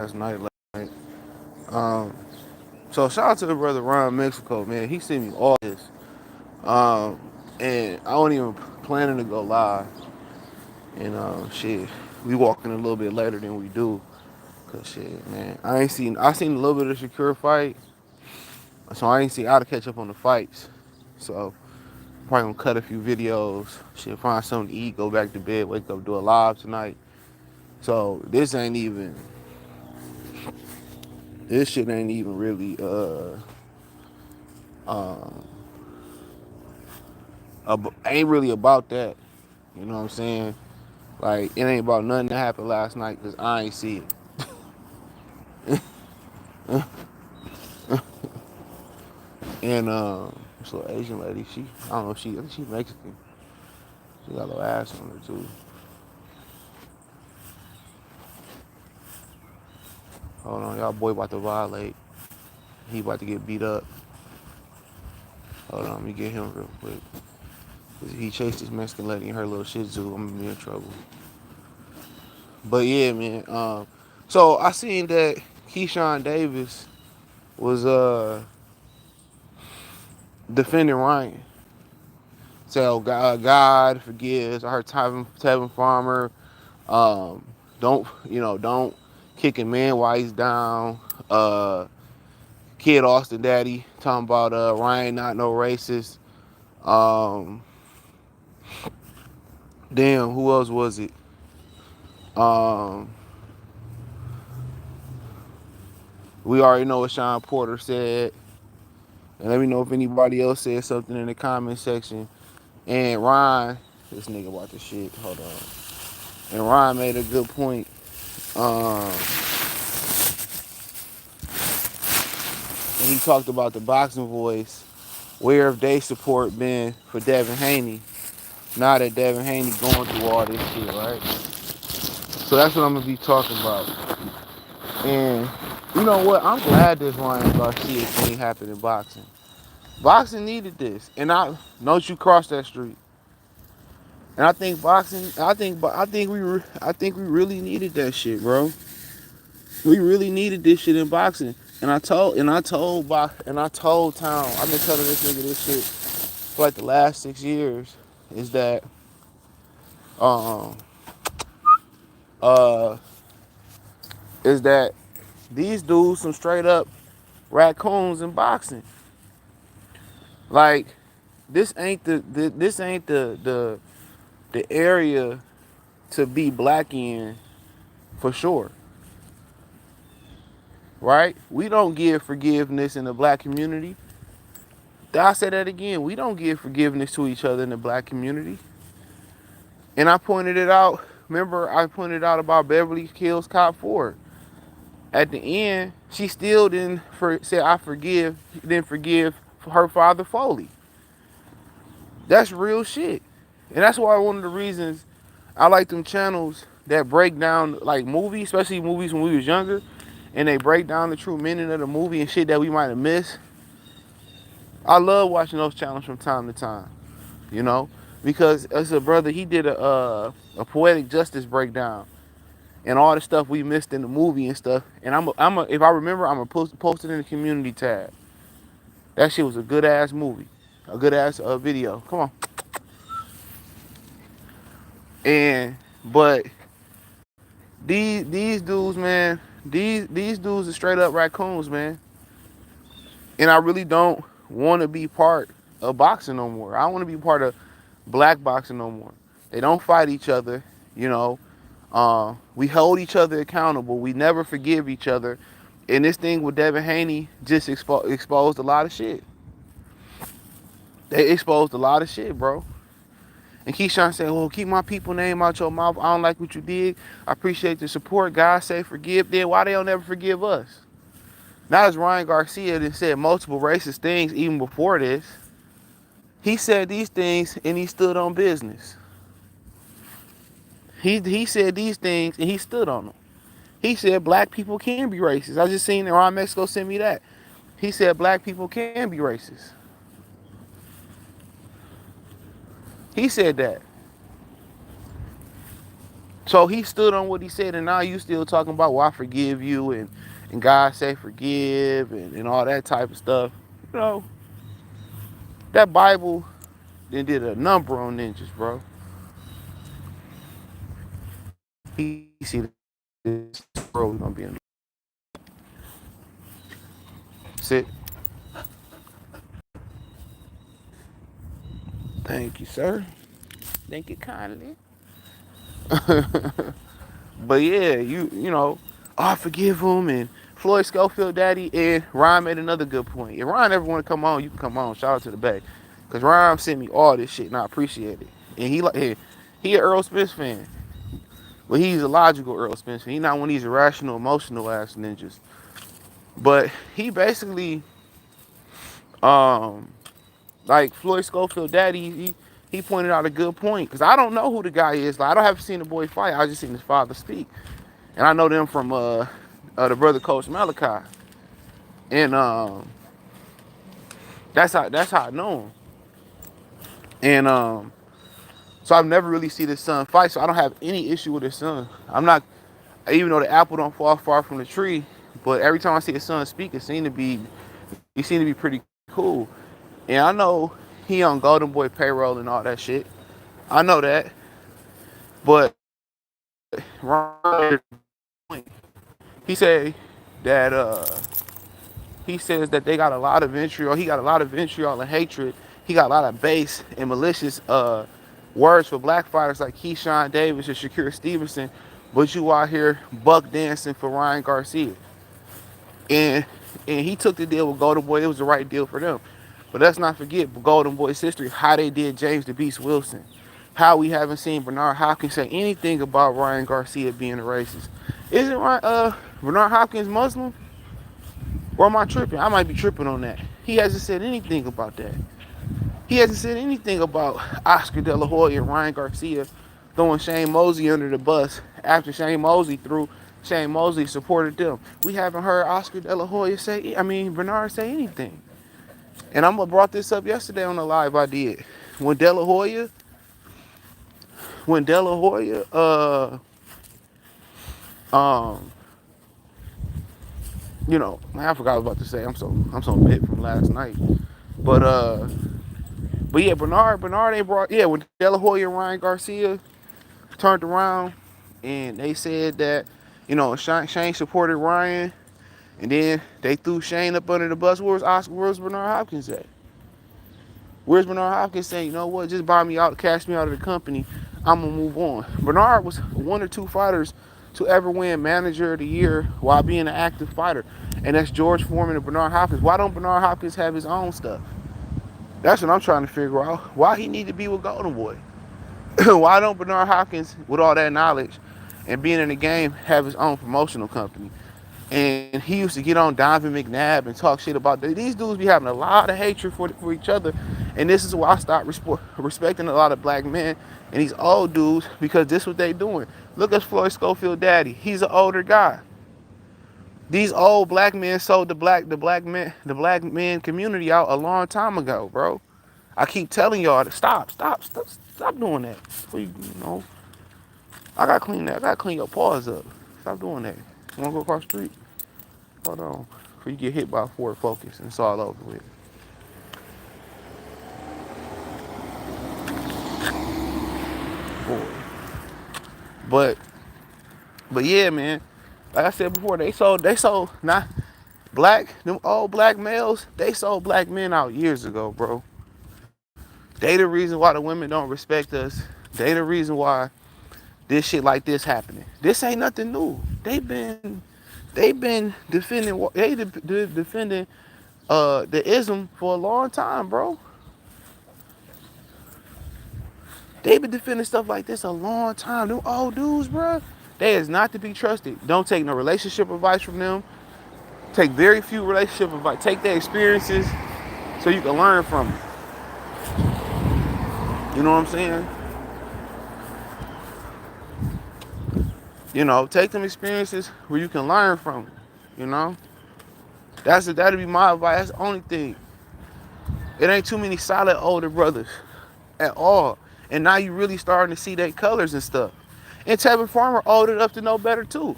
last night. Um, so shout out to the brother Ron Mexico, man. He sent me all this. Um, and I wasn't even planning to go live. And shit, we walking a little bit later than we do. Cause shit, man, I seen a little bit of Shakur fight. So I ain't seen how to catch up on the fights. So probably gonna cut a few videos. Shit, find something to eat, go back to bed, wake up, do a live tonight. So this shit ain't even really um ain't really about that. You know what I'm saying? Like it ain't about nothing that happened last night because I ain't see it. And this little Asian lady, I don't know if I think she's Mexican. She got a little ass on her too. Hold on, y'all boy about to violate. He about to get beat up. Hold on, let me get him real quick. Cause if he chased this Mexican lady and her little shih tzu, I'm gonna be in trouble. But yeah, man. So I seen that Keyshawn Davis was defending Ryan. So God forgives. I heard Tevin Farmer. Um, don't kick a man while he's down. Kid Austin Daddy talking about Ryan not no racist. Um, damn, who else was it? Um, we already know what Sean Porter said. And let me know if anybody else said something in the comment section. And Ryan, this nigga about this shit. Hold on. And Ryan made a good point. Um, and he talked about the boxing voice. Where have they support been for Devin Haney? Now that Devin Haney going through all this shit, right? So that's what I'm gonna be talking about. And you know what? I'm glad this Ryan Garcia thing happened in boxing. Boxing needed this, and don't you cross that street. And I think boxing, I think we really needed that shit, bro. We really needed this shit in boxing. And I told Town, I've been telling this nigga this shit for like the last 6 years, is that um uh is that these dudes some straight up raccoons in boxing. Like this ain't the area to be black in for sure. Right? We don't give forgiveness in the black community. I say that again. We don't give forgiveness to each other in the black community. And I pointed it out. Remember, I pointed out about Beverly Hills Cop 4. At the end, she still didn't say I forgive. Didn't forgive her father Foley. That's real shit. And that's why one of the reasons I like them channels that break down like movies, especially movies when we was younger, and they break down the true meaning of the movie and shit that we might have missed. I love watching those channels from time to time, you know, because as a brother, he did a poetic justice breakdown and all the stuff we missed in the movie and stuff. And if I remember, I'm gonna post it in the community tab. That shit was a good ass movie, a good ass video. Come on. And but these dudes, man, these dudes are straight up raccoons, man. And I really don't want to be part of boxing no more. I don't want to be part of black boxing no more. They don't fight each other, you know. We hold each other accountable. We never forgive each other. And this thing with Devin Haney just exposed a lot of shit. They exposed a lot of shit, bro. And Keyshawn said, well, keep my people name out your mouth. I don't like what you did. I appreciate the support. God say forgive. Then why they don't ever forgive us? Now as Ryan Garcia that said multiple racist things even before this. He said these things and he stood on business. He said these things and he stood on them. He said black people can be racist. I just seen Ron Mexico send me that. He said black people can be racist. He said that. So he stood on what he said, and now you still talking about, well, I forgive you, and God say forgive, and all that type of stuff. You know, that Bible then did a number on ninjas, bro. He see this world gonna be in. Sit. Thank you, sir. Thank you kindly. But yeah, you know, oh, I forgive him, and Floyd Schofield daddy, and Ryan made another good point. If Ryan ever want to come on, you can come on. Shout out to the back. Cause Ryan sent me all this shit and I appreciate it. And he an Earl Spence fan. But he's a logical Earl Spence fan. He's not one of these irrational, emotional ass ninjas. But he basically um like Floyd Schofield daddy, he pointed out a good point. Cause I don't know who the guy is. Like I don't have seen the boy fight. I just seen his father speak. And I know them from the brother coach Malachi. And that's how I know him. And so I've never really seen his son fight, so I don't have any issue with his son. I'm not, even though the apple don't fall far from the tree, but every time I see his son speak, he seemed to be pretty cool. And I know he on Golden Boy payroll and all that shit. I know that. But Ron, he said that he says that they got a lot of vitriol. He got a lot of vitriol and hatred. He got a lot of base and malicious words for black fighters like Keyshawn Davis and Shakur Stevenson, but you out here buck dancing for Ryan Garcia. And he took the deal with Golden Boy. It was the right deal for them. But let's not forget Golden Boy's history, how they did James the Beast Wilson. How we haven't seen Bernard Hopkins say anything about Ryan Garcia being a racist. Isn't Bernard Hopkins Muslim? Or am I tripping? I might be tripping on that. He hasn't said anything about that. He hasn't said anything about Oscar De La Hoya and Ryan Garcia throwing Shane Mosley under the bus after Shane Mosley supported them. We haven't heard Oscar De La Hoya Bernard say anything. And I'm gonna brought this up yesterday on the live I did. When De La Hoya, you know, I forgot what I was about to say. I'm so bit from last night. But yeah, Bernard ain't brought, yeah, when De La Hoya and Ryan Garcia turned around and they said that, you know, Shane supported Ryan, and then they threw Shane up under the bus. Where's Bernard Hopkins at? Where's Bernard Hopkins saying, you know what, just buy me out, cash me out of the company, I'm gonna move on. Bernard was one or two fighters to ever win Manager of the Year while being an active fighter, and that's George Foreman and Bernard Hopkins. Why don't Bernard Hopkins have his own stuff? That's what I'm trying to figure out. Why he need to be with Golden Boy? Why don't Bernard Hopkins, with all that knowledge and being in the game, have his own promotional company? And he used to get on Donovan McNabb and talk shit about that. These dudes be having a lot of hatred for each other. And this is why I stopped respecting a lot of black men and these old dudes, because this is what they doing. Look at Floyd Schofield daddy. He's an older guy. These old black men sold the black men community out a long time ago, bro. I keep telling y'all to stop doing that. Before you know, I gotta clean that. I gotta clean your paws up. Stop doing that. You wanna go across the street? Hold on. Before you get hit by a Ford Focus and it's all over with. Boy. But yeah, man. Like I said before, they sold not them old black males, they sold black men out years ago, bro. They the reason why the women don't respect us. They the reason why this shit like this happening. This ain't nothing new. They've been defending the ism for a long time, bro. They've been defending stuff like this a long time. Them old dudes, bro, they is not to be trusted. Don't take no relationship advice from them. Take very few relationship advice. Take their experiences so you can learn from it. You know what I'm saying? You know, take them experiences where you can learn from it. You know? That'd be my advice. That's the only thing. It ain't too many solid older brothers at all. And now you really starting to see their colors and stuff. And Tevin Farmer old enough to know better too.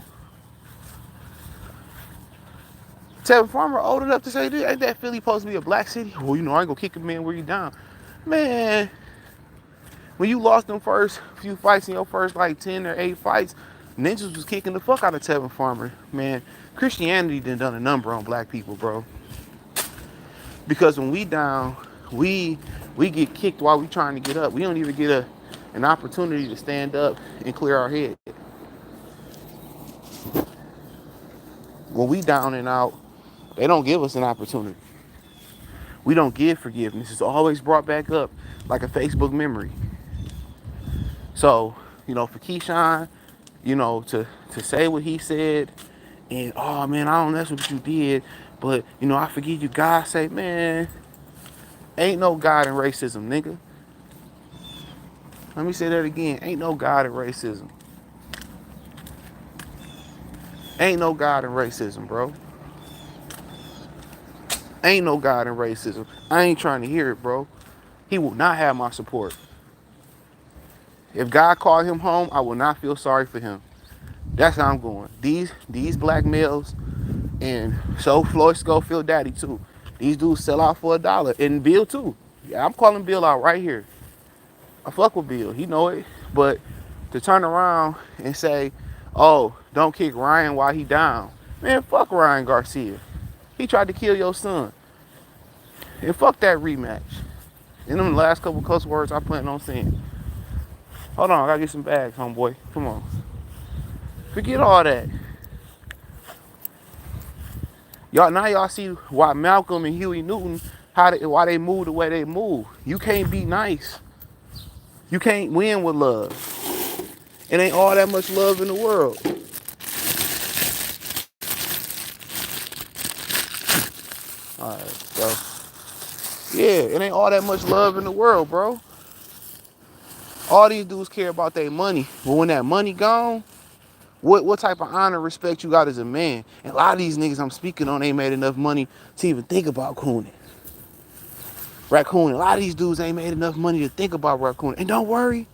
Tevin Farmer old enough to say, ain't that Philly supposed to be a black city? Well, you know, I ain't gonna kick a man where you down. Man, when you lost them first few fights in your first like 10 or 8 fights, ninjas was kicking the fuck out of Tevin Farmer. Man, Christianity done a number on black people, bro. Because when we down, we get kicked while we trying to get up. We don't even get an opportunity to stand up and clear our head. When we down and out, they don't give us an opportunity. We don't give forgiveness. It's always brought back up like a Facebook memory. So, you know, for Keyshawn, you know, to say what he said and, oh man, I don't know what you did, but, you know, I forgive you. God say, man, ain't no God in racism, nigga. Let me say that again. Ain't no God in racism. Ain't no God in racism, bro. Ain't no God in racism. I ain't trying to hear it, bro. He will not have my support. If God called him home, I will not feel sorry for him. That's how I'm going. These black males, and so Floyd Schofield daddy too. These dudes sell out for $1. And Bill too. Yeah, I'm calling Bill out right here. I fuck with Bill. He know it. But to turn around and say, oh, don't kick Ryan while he down. Man, fuck Ryan Garcia. He tried to kill your son. And fuck that rematch. In them last couple cuss words I plan on saying. Hold on, I gotta get some bags, homeboy. Come on. Forget all that. Y'all see why Malcolm and Huey Newton, why they move the way they move. You can't be nice. You can't win with love. It ain't all that much love in the world. Alright, so yeah, it ain't all that much love in the world, bro. All these dudes care about their money. But when that money gone, what type of honor, respect you got as a man? And a lot of these niggas I'm speaking on ain't made enough money to even think about cooning. Raccooning. A lot of these dudes ain't made enough money to think about raccooning. And don't worry,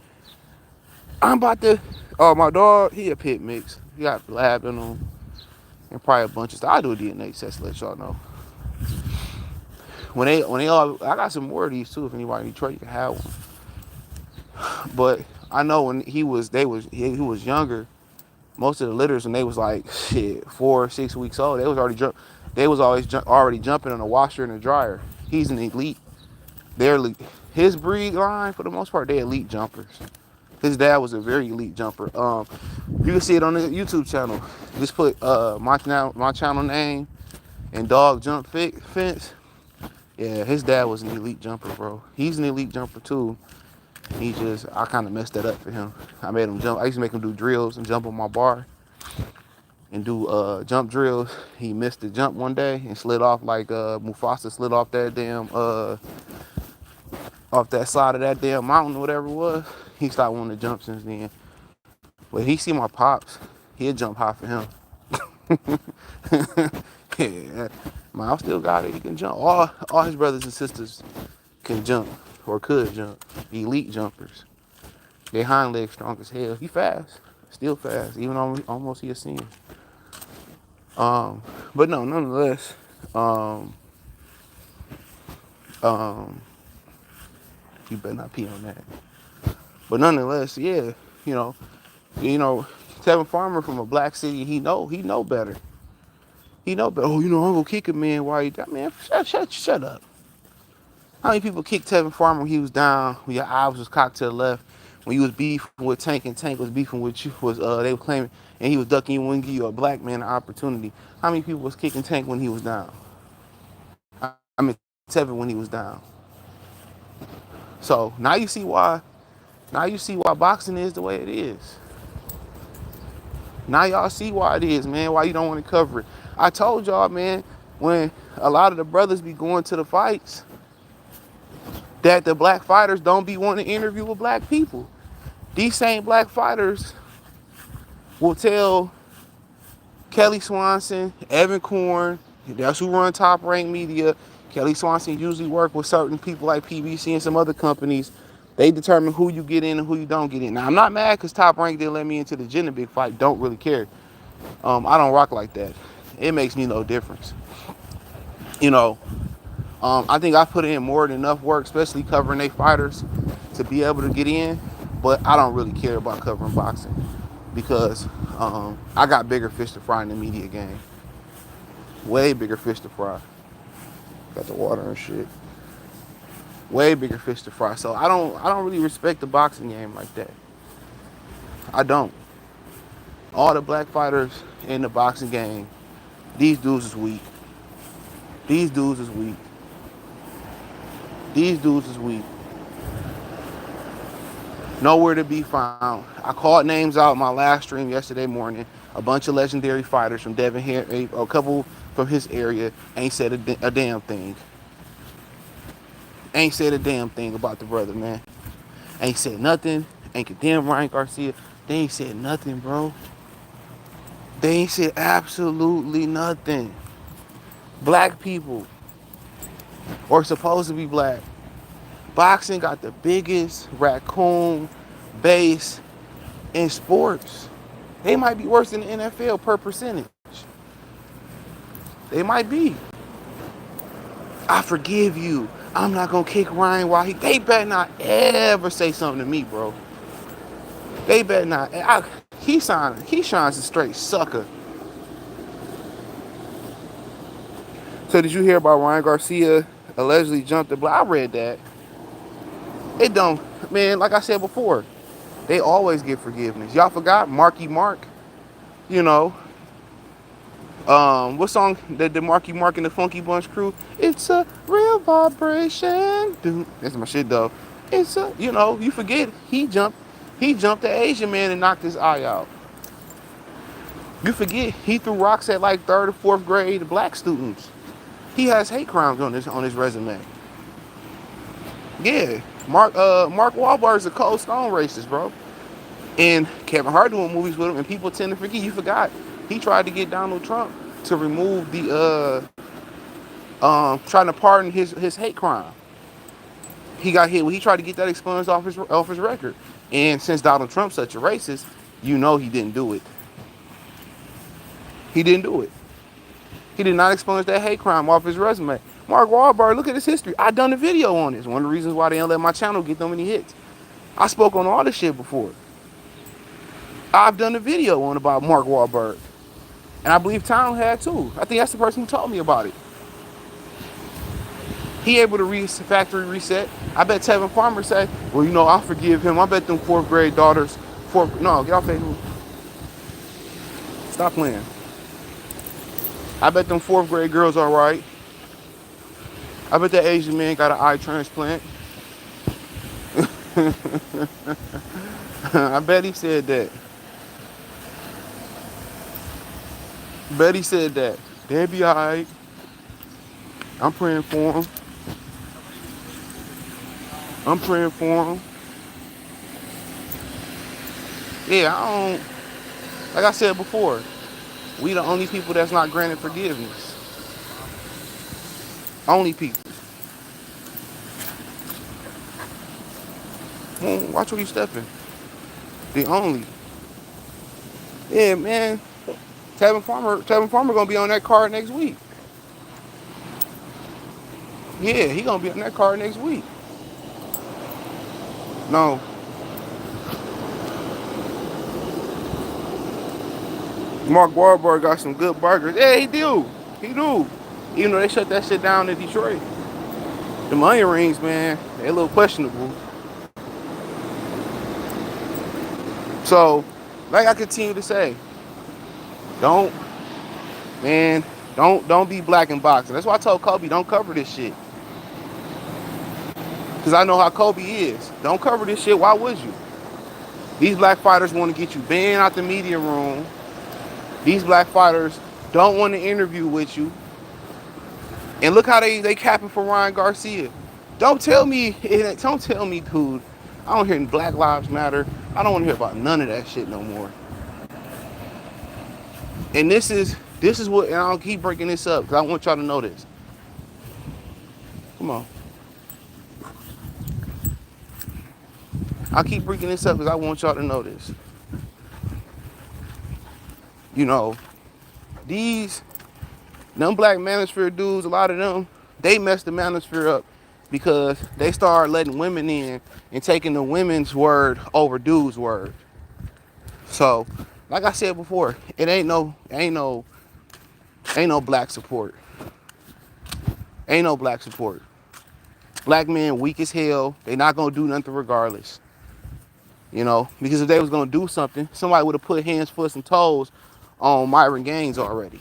I'm about to. Oh, my dog, he a pit mix. He got lab in him and probably a bunch of stuff. I do a DNA test to let y'all know. When they all, I got some more of these too. If anybody in Detroit, you can have one. But I know when he was younger. Most of the litters when they was like shit 4 or 6 weeks old, they was already jumping on a washer and a dryer. He's an elite. They're elite. His breed line for the most part, they elite jumpers. His dad was a very elite jumper. You can see it on the YouTube channel. Just put my channel name and dog jump fence. Yeah, his dad was an elite jumper, bro. He's an elite jumper too. I kind of messed that up for him. I made him jump. I used to make him do drills and jump on my bar and do jump drills. He missed the jump one day and slid off like Mufasa slid off that damn off that side of that damn mountain or whatever it was. He stopped wanting to jump since then. But he see my pops, he'll jump high for him. Yeah, I still got it. He can jump. All his brothers and sisters can jump or could jump. Elite jumpers. Their hind legs strong as hell. He fast. Still fast. Even almost he a senior. But no, nonetheless, you better not pee on that. But nonetheless, yeah, you know, Tevin Farmer from a black city, he know better. He know better. Oh, I'm gonna kick a man while he down. Man, shut up. How many people kicked Tevin Farmer when he was down, when your eyes was cocked to the left, when you was beefing with Tank and Tank was beefing with you, they were claiming, and he was ducking you, wouldn't give you a black man an opportunity. How many people was kicking Tank when he was down? I mean, Tevin when he was down. So now you see why boxing is the way it is. Now y'all see why it is, man, why you don't want to cover it. I told y'all, man, when a lot of the brothers be going to the fights, that the black fighters don't be wanting to interview with black people. These same black fighters will tell Kelly Swanson, Evan Korn, that's who run Top Rank Media. Kelly Swanson usually work with certain people like PBC and some other companies. They determine who you get in and who you don't get in. Now, I'm not mad because Top Rank didn't let me into the Jenna big fight. Don't really care. I don't rock like that. It makes me no difference. You know, I think I put in more than enough work, especially covering they fighters, to be able to get in. But I don't really care about covering boxing because I got bigger fish to fry in the media game. Way bigger fish to fry. Got the water and shit. Way bigger fish to fry. So I don't really respect the boxing game like that. I don't. All the black fighters in the boxing game, these dudes is weak. These dudes is weak. These dudes is weak. Nowhere to be found. I called names out in my last stream yesterday morning. A bunch of legendary fighters from Devin here, a couple from his area, ain't said a damn thing. Ain't said a damn thing about the brother, man. Ain't said nothing. Ain't condemned Ryan Garcia. They ain't said nothing, bro. They ain't said absolutely nothing. Black people, or supposed to be black, boxing got the biggest raccoon base in sports. They might be worse than the NFL per percentage. They might be. I forgive you. I'm not gonna kick Ryan while they better not ever say something to me, bro. They better not. Keyshawn's a straight sucker. So did you hear about Ryan Garcia allegedly jumped the block? I read that. It don't, man, like I said before, they always get forgiveness. Y'all forgot Marky Mark? You know, what song did the Marky Mark and the Funky Bunch crew? It's a real vibration. Dude, that's my shit though. It's a, you know, you forget he jumped the Asian man and knocked his eye out. You forget he threw rocks at like 3rd or 4th grade black students. He has hate crimes on his resume. Yeah, Mark Wahlberg's a cold stone racist, bro. And Kevin Hart doing movies with him, and people tend to forget. You forgot he tried to get Donald Trump to remove the trying to pardon his hate crime. He got hit. He tried to get that expunged off his record. And since Donald Trump's such a racist, you know he didn't do it. He didn't do it. He did not expunge that hate crime off his resume. Mark Wahlberg, look at his history. I done a video on this. One of the reasons why they don't let my channel get so many hits. I spoke on all this shit before. I've done a video on about Mark Wahlberg. And I believe Town had too. I think that's the person who told me about it. He able to factory reset. I bet Tevin Farmer say, well, you know, I'll forgive him. I bet them 4th grade daughters, no, get off Facebook. Stop playing. I bet them 4th grade girls all right. I bet that Asian man got an eye transplant. I bet he said that. Bet he said that. They'll be all right. I'm praying for him. I'm praying for him. Yeah, I don't, like I said before, we the only people that's not granted forgiveness. Only people. Watch where you stepping. The only. Yeah, man. Tevin Farmer gonna be on that card next week. Yeah, he gonna be on that card next week. No. Mark Wahlberg got some good burgers. Yeah, he do. He do. Even though they shut that shit down in Detroit. The onion rings, man, they a little questionable. So, like I continue to say, don't be black in boxing. That's why I told Kobe, don't cover this shit. Because I know how Kobe is. Don't cover this shit. Why would you? These black fighters want to get you banned out the media room. These black fighters don't want to interview with you. And look how they capping for Ryan Garcia. Don't tell me, dude, I don't hear Black Lives Matter. I don't want to hear about none of that shit no more. And this is what, and I'll keep breaking this up because I want y'all to know this. Come on. I keep bringing this up because I want y'all to know this. You know, these them black manosphere dudes, a lot of them, they messed the manosphere up because they started letting women in and taking the women's word over dudes' word. So, like I said before, it ain't no black support. Ain't no black support. Black men weak as hell. They not gonna do nothing regardless. You know, because if they was gonna do something, somebody would have put hands, foot, and toes on Myron Gaines already.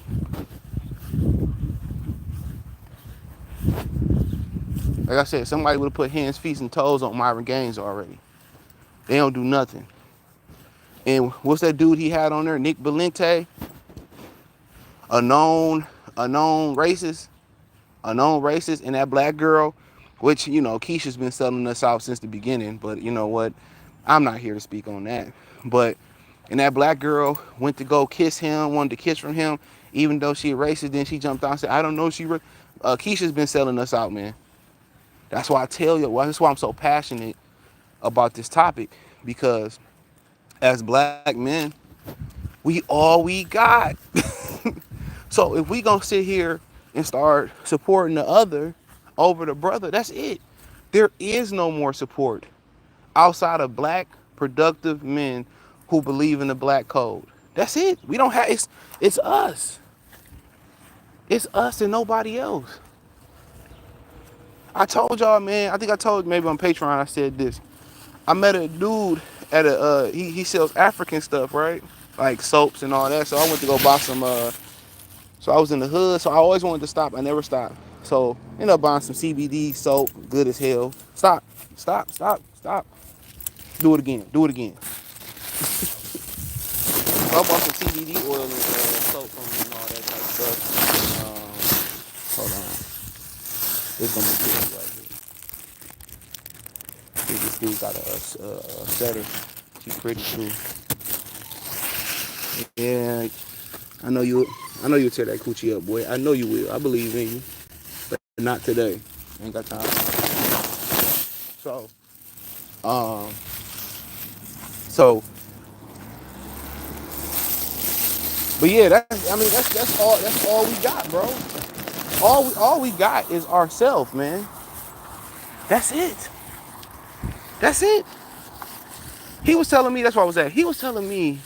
Like I said, somebody would have put hands, feet, and toes on Myron Gaines already. They don't do nothing. And what's that dude he had on there? Nick Belente, a known racist, and that black girl, which, you know, Keisha's been selling us out since the beginning, but you know what? I'm not here to speak on that. But, and that black girl went to go kiss him, wanted to kiss from him, even though she a racist, then she jumped out and said, I don't know, Keisha's been selling us out, man. That's why I tell you, that's why I'm so passionate about this topic, because as black men, we all we got. So if we gonna sit here and start supporting the other over the brother, that's it. There is no more support outside of black productive men who believe in the black code. That's it. We don't have, it's us. It's us and nobody else. I told y'all, man, I think I told maybe on Patreon I said this. I met a dude at he sells African stuff, right? Like soaps and all that. So I went to go buy some so I was in the hood, so I always wanted to stop. I never stopped. So ended up buying some CBD soap, good as hell. Stop. Do it again. So I bought some CBD oil and soap from him and all that type of stuff. Hold on. It's gonna be good right here. I think this dude got a setter. She's pretty too. Yeah, you'll tear that coochie up, boy. I know you will. I believe in you. But not today. Ain't got time. So, um, so, but yeah, that's all we got, bro. All we got is ourselves, man. That's it. That's it. He was telling me, that's where I was at. He was telling me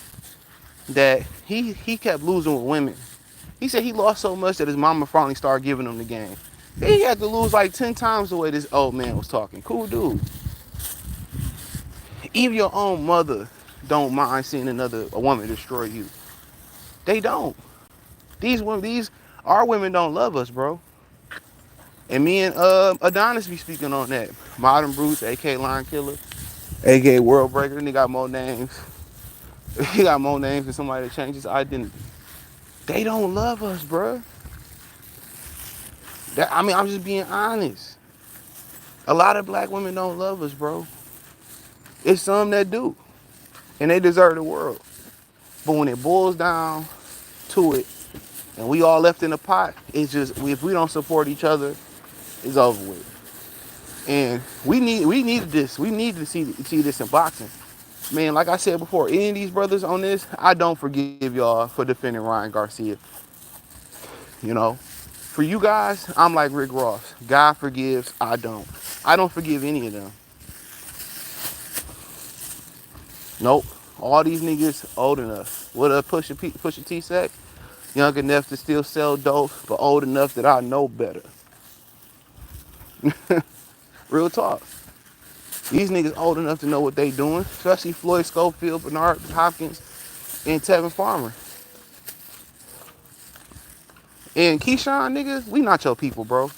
that he kept losing with women. He said he lost so much that his mama finally started giving him the game. He had to lose like 10 times the way this old man was talking. Cool dude. Even your own mother don't mind seeing a woman destroy you. They don't. Our women don't love us, bro. And me and Adonis be speaking on that. Modern Bruce, aka Lion Killer, aka World Breaker. He got more names. He got more names than somebody that changes identity. They don't love us, bro. I'm just being honest. A lot of black women don't love us, bro. It's some that do, and they deserve the world. But when it boils down to it, and we all left in the pot, it's just, if we don't support each other, it's over with. And we needed this. We need to see this in boxing. Man, like I said before, any of these brothers on this, I don't forgive y'all for defending Ryan Garcia. You know, for you guys, I'm like Rick Ross. God forgives, I don't. I don't forgive any of them. Nope. All these niggas old enough. What a Pusha T said? Young enough to still sell dope, but old enough that I know better. Real talk. These niggas old enough to know what they doing, especially Floyd Schofield, Bernard Hopkins, and Tevin Farmer. And Keyshawn, niggas, we not your people, bro.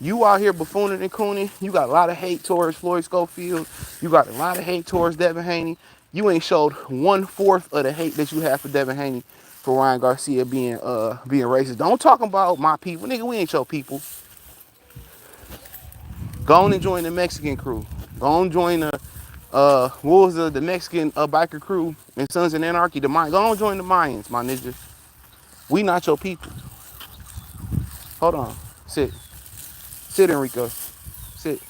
You out here buffooning and cooning. You got a lot of hate towards Floyd Schofield. You got a lot of hate towards Devin Haney. You ain't showed 1/4 of the hate that you have for Devin Haney for Ryan Garcia being racist. Don't talk about my people. Nigga, we ain't your people. Go on and join the Mexican crew. Go on and join the what was the Mexican biker crew in Sons of Anarchy, the Mayans. Go on and join the Mayans, my nigga. We not your people. Hold on. Sit. Sit, Enrico. Sit.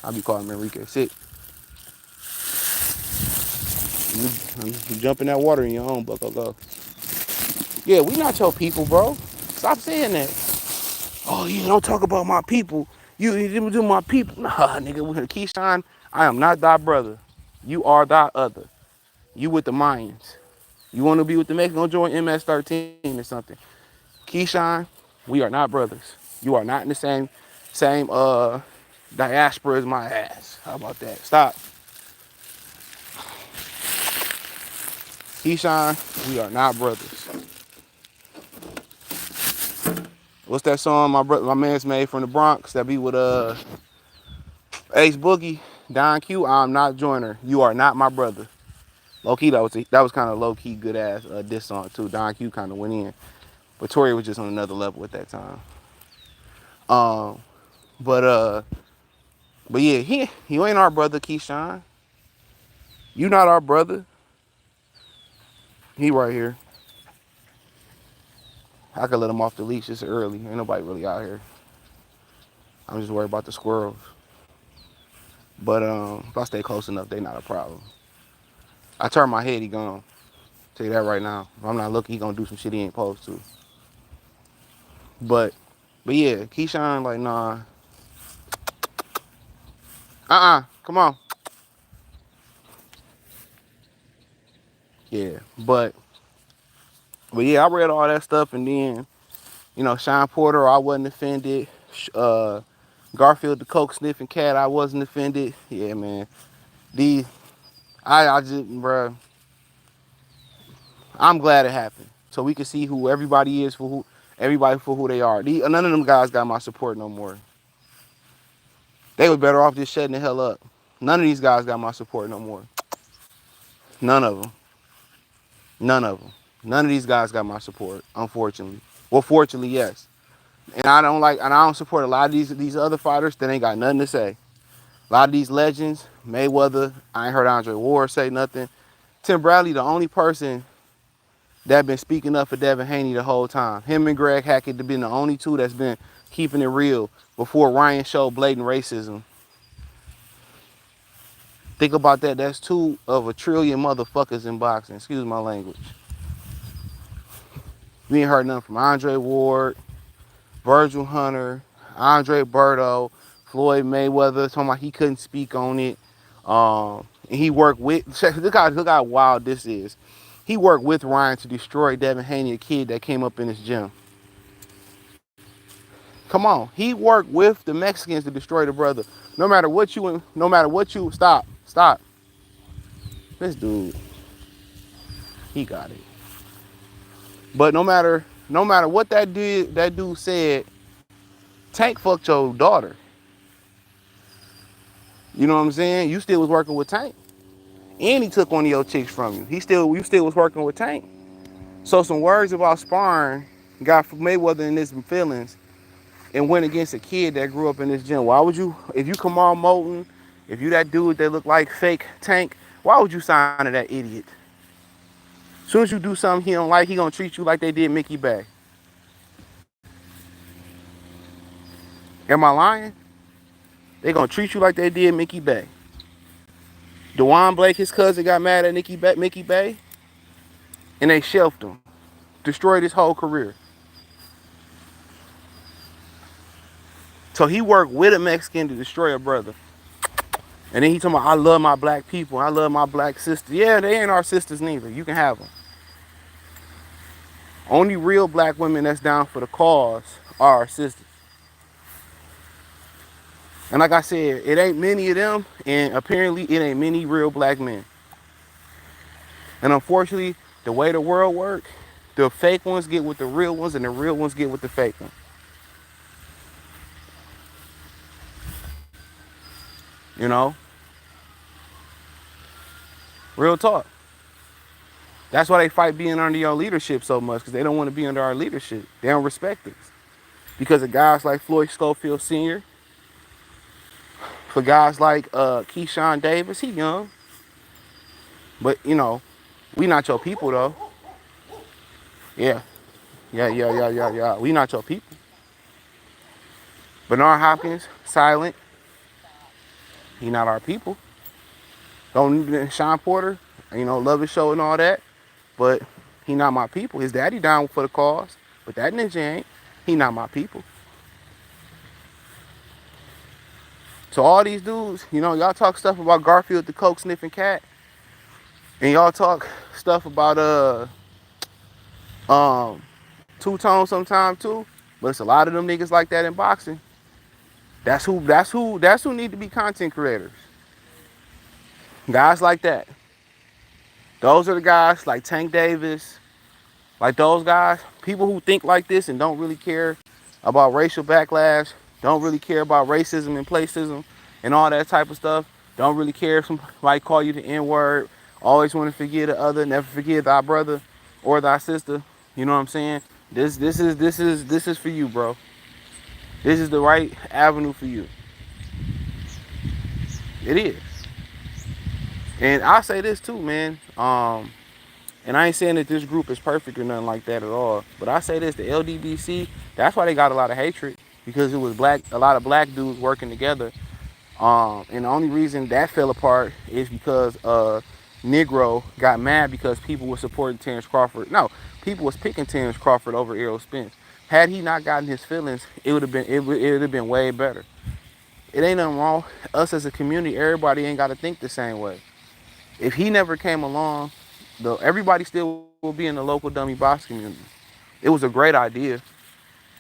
I'll be calling him Enrique. Sit. You jump in that water in your own bucko go. Yeah, we not your people, bro. Stop saying that. Oh, you don't talk about my people. You didn't do my people. Nah, nigga, Keyshawn, I am not thy brother. You are thy other. You with the Mayans. You want to be with the Mexicans? Go join MS-13 or something. Keyshawn, we are not brothers. You are not in the same diaspora as my ass. How about that? Stop. Keyshawn, we are not brothers. What's that song my man's made from the Bronx that be with Ace Boogie? Don Q, I'm not joiner. You are not my brother. Low key, that was kind of low key good ass diss song too. Don Q kind of went in, but Tory was just on another level at that time. Um, but yeah, he ain't our brother, Keyshawn. You not our brother. He right here. I could let him off the leash. It's early. Ain't nobody really out here. I'm just worried about the squirrels. But if I stay close enough, they not a problem. I turn my head, he gone. Tell you that right now. If I'm not looking, he gonna do some shit he ain't supposed to. But yeah, Keyshawn, like, nah. Come on. Yeah, but yeah, I read all that stuff, and then, Sean Porter, I wasn't offended. Garfield the coke sniffing cat, I wasn't offended. Yeah, man. I just, bruh, I'm glad it happened. So we can see who everybody is everybody for who they are. None of them guys got my support no more. They were better off just shutting the hell up. None of these guys got my support no more. None of them. None of them. None of these guys got my support, unfortunately. Well, fortunately, yes. And I don't support a lot of these other fighters that ain't got nothing to say. A lot of these legends, Mayweather, I ain't heard Andre Ward say nothing. Tim Bradley, the only person that been speaking up for Devin Haney the whole time. Him and Greg Hackett have been the only two that's been keeping it real before Ryan showed blatant racism. Think about that. That's 2 of a trillion motherfuckers in boxing. Excuse my language. We ain't heard nothing from Andre Ward, Virgil Hunter, Andre Berto, Floyd Mayweather, talking about he couldn't speak on it. And he worked with, look how wild this is. He worked with Ryan to destroy Devin Haney, a kid that came up in his gym. Come on. He worked with the Mexicans to destroy the brother. No matter what you, stop. This dude, he got it. But no matter what that dude said, Tank fucked your daughter. You know what I'm saying? You still was working with Tank. And he took one of your chicks from you. You still was working with Tank. So some words about sparring got Mayweather in his feelings and went against a kid that grew up in this gym. Why would you, if you Kamal Moulton, if you that dude that look like fake Tank, why would you sign to that idiot? As soon as you do something he don't like, he gonna treat you like they did Mickey Bay. Am I lying? They gonna treat you like they did Mickey Bay. DeJuan Blake, his cousin, got mad at Mickey Bay, and they shelved him. Destroyed his whole career. So he worked with a Mexican to destroy a brother. And then he talking about, I love my black people. I love my black sisters. Yeah, they ain't our sisters neither. You can have them. Only real black women that's down for the cause are our sisters. And like I said, it ain't many of them, and apparently it ain't many real black men. And unfortunately, the way the world works, the fake ones get with the real ones, and the real ones get with the fake ones. You know? Real talk. That's why they fight being under your leadership so much, because they don't want to be under our leadership. They don't respect us. Because of guys like Floyd Schofield Sr., for guys like Keyshawn Davis, he young. But, we not your people, though. Yeah. Yeah. We not your people. Bernard Hopkins, silent. He not our people. Don't Sean Porter, love his show and all that, but he not my people. His daddy down for the cause, but that ninja ain't. He not my people. So all these dudes, y'all talk stuff about Garfield the coke sniffing cat, and y'all talk stuff about Two Tone sometime too. But it's a lot of them niggas like that in boxing. That's who need to be content creators. Guys like that. Those are the guys like Tank Davis, like those guys. People who think like this and don't really care about racial backlash, don't really care about racism and placism and all that type of stuff. Don't really care if somebody call you the N-word. Always want to forgive the other, never forgive thy brother or thy sister. You know what I'm saying? This is for you, bro. This is the right avenue for you. It is. And I'll say this too, man. And I ain't saying that this group is perfect or nothing like that at all. But I say this, the LDBC, that's why they got a lot of hatred. Because it was a lot of black dudes working together. And the only reason that fell apart is because Negro got mad because people were supporting Terrence Crawford. No, people was picking Terrence Crawford over Errol Spence. Had he not gotten his feelings, it would have been way better. It ain't nothing wrong. Us as a community, everybody ain't got to think the same way. If he never came along, everybody still will be in the local dummy box community. It was a great idea.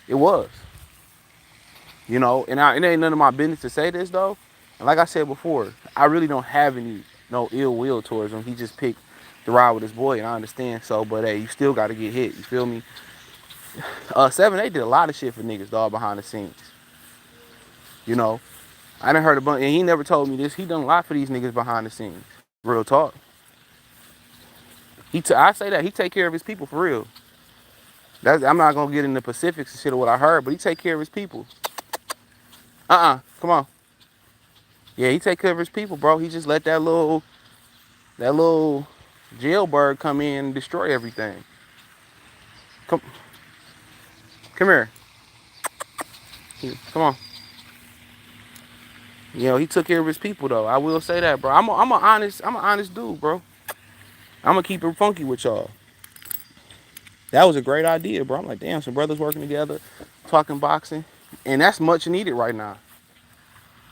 It was. And it ain't none of my business to say this though. And like I said before, I really don't have no ill will towards him. He just picked to ride with his boy, and I understand. So, but hey, you still got to get hit. You feel me? 7-8 did a lot of shit for niggas, dog, behind the scenes. I done heard a bunch, and he never told me this. He done a lot for these niggas behind the scenes. Real talk. I say that he take care of his people for real. I'm not gonna get into specifics and shit of what I heard, but he take care of his people. Come on. Yeah, he take care of his people, bro. He just let that little jailbird come in and destroy everything. Come here. Come on. He took care of his people though. I will say that, bro. I'm an honest dude, bro. I'm gonna keep it funky with y'all. That was a great idea, bro. I'm like, damn, some brothers working together, talking boxing, and that's much needed right now.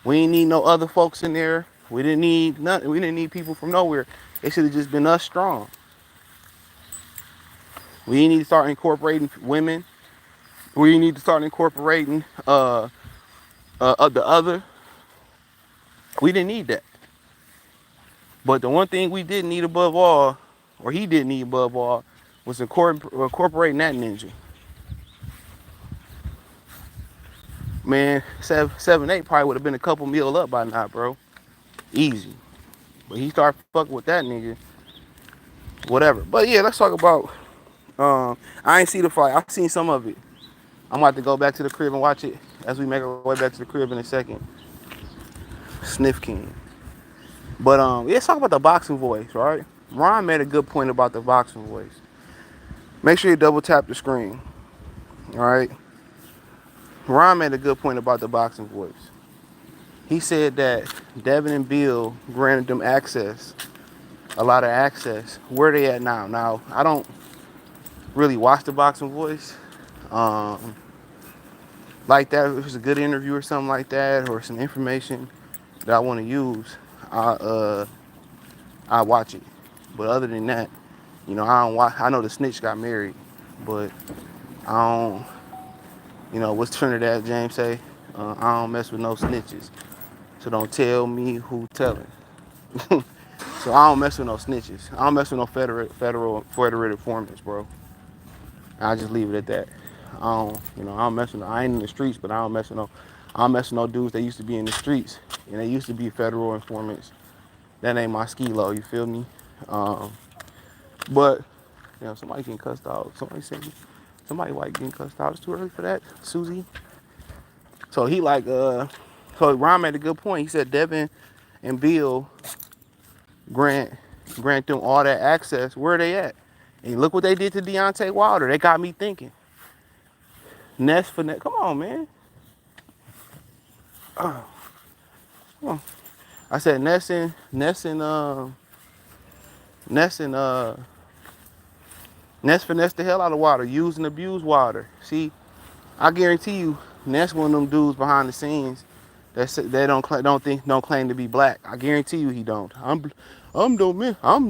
We ain't need no other folks in there. We didn't need nothing. We didn't need people from nowhere. It should have just been us strong. We need to start incorporating women. We need to start incorporating the other. We didn't need that. But the one thing we didn't need above all, or he didn't need above all, was incorporating that ninja. Man, 7-8 probably would have been a couple meal up by now, bro. Easy. But he started fucking with that nigga. Whatever. But yeah, let's talk about. I ain't see the fight. I seen some of it. I'm about to go back to the crib and watch it as we make our way back to the crib in a second. Sniff King. But yeah, let's talk about the boxing voice, right? Ron made a good point about the boxing voice. Make sure you double tap the screen. Alright? Ron made a good point about the boxing voice. He said that Devin and Bill granted them access. A lot of access. Where they at now? Now, I don't really watch the boxing voice. Like that, if it's a good interview or something like that, or some information that I want to use, I watch it. But other than that, I don't watch. I know the snitch got married, but I don't. What's Trinidad James say? I don't mess with no snitches. So don't tell me who telling. So I don't mess with no snitches. I don't mess with no federated informants, bro. I'll just leave it at that. I don't mess with. I ain't in the streets, but I don't mess with no dudes that used to be in the streets and they used to be federal informants. That ain't my skilo. You feel me? But somebody getting cussed out. Somebody white getting cussed out. It's too early for that, Susie. So so Ron made a good point. He said Devin and Bill grant them all that access. Where are they at? And look what they did to Deontay Wilder. They got me thinking. Ness for Ness. Come on, man. Come on. I said Ness and Ness and Ness finessed the hell out of water, use and abuse water. See, I guarantee you, Ness one of them dudes behind the scenes that don't claim to be black. I guarantee you he don't. I'm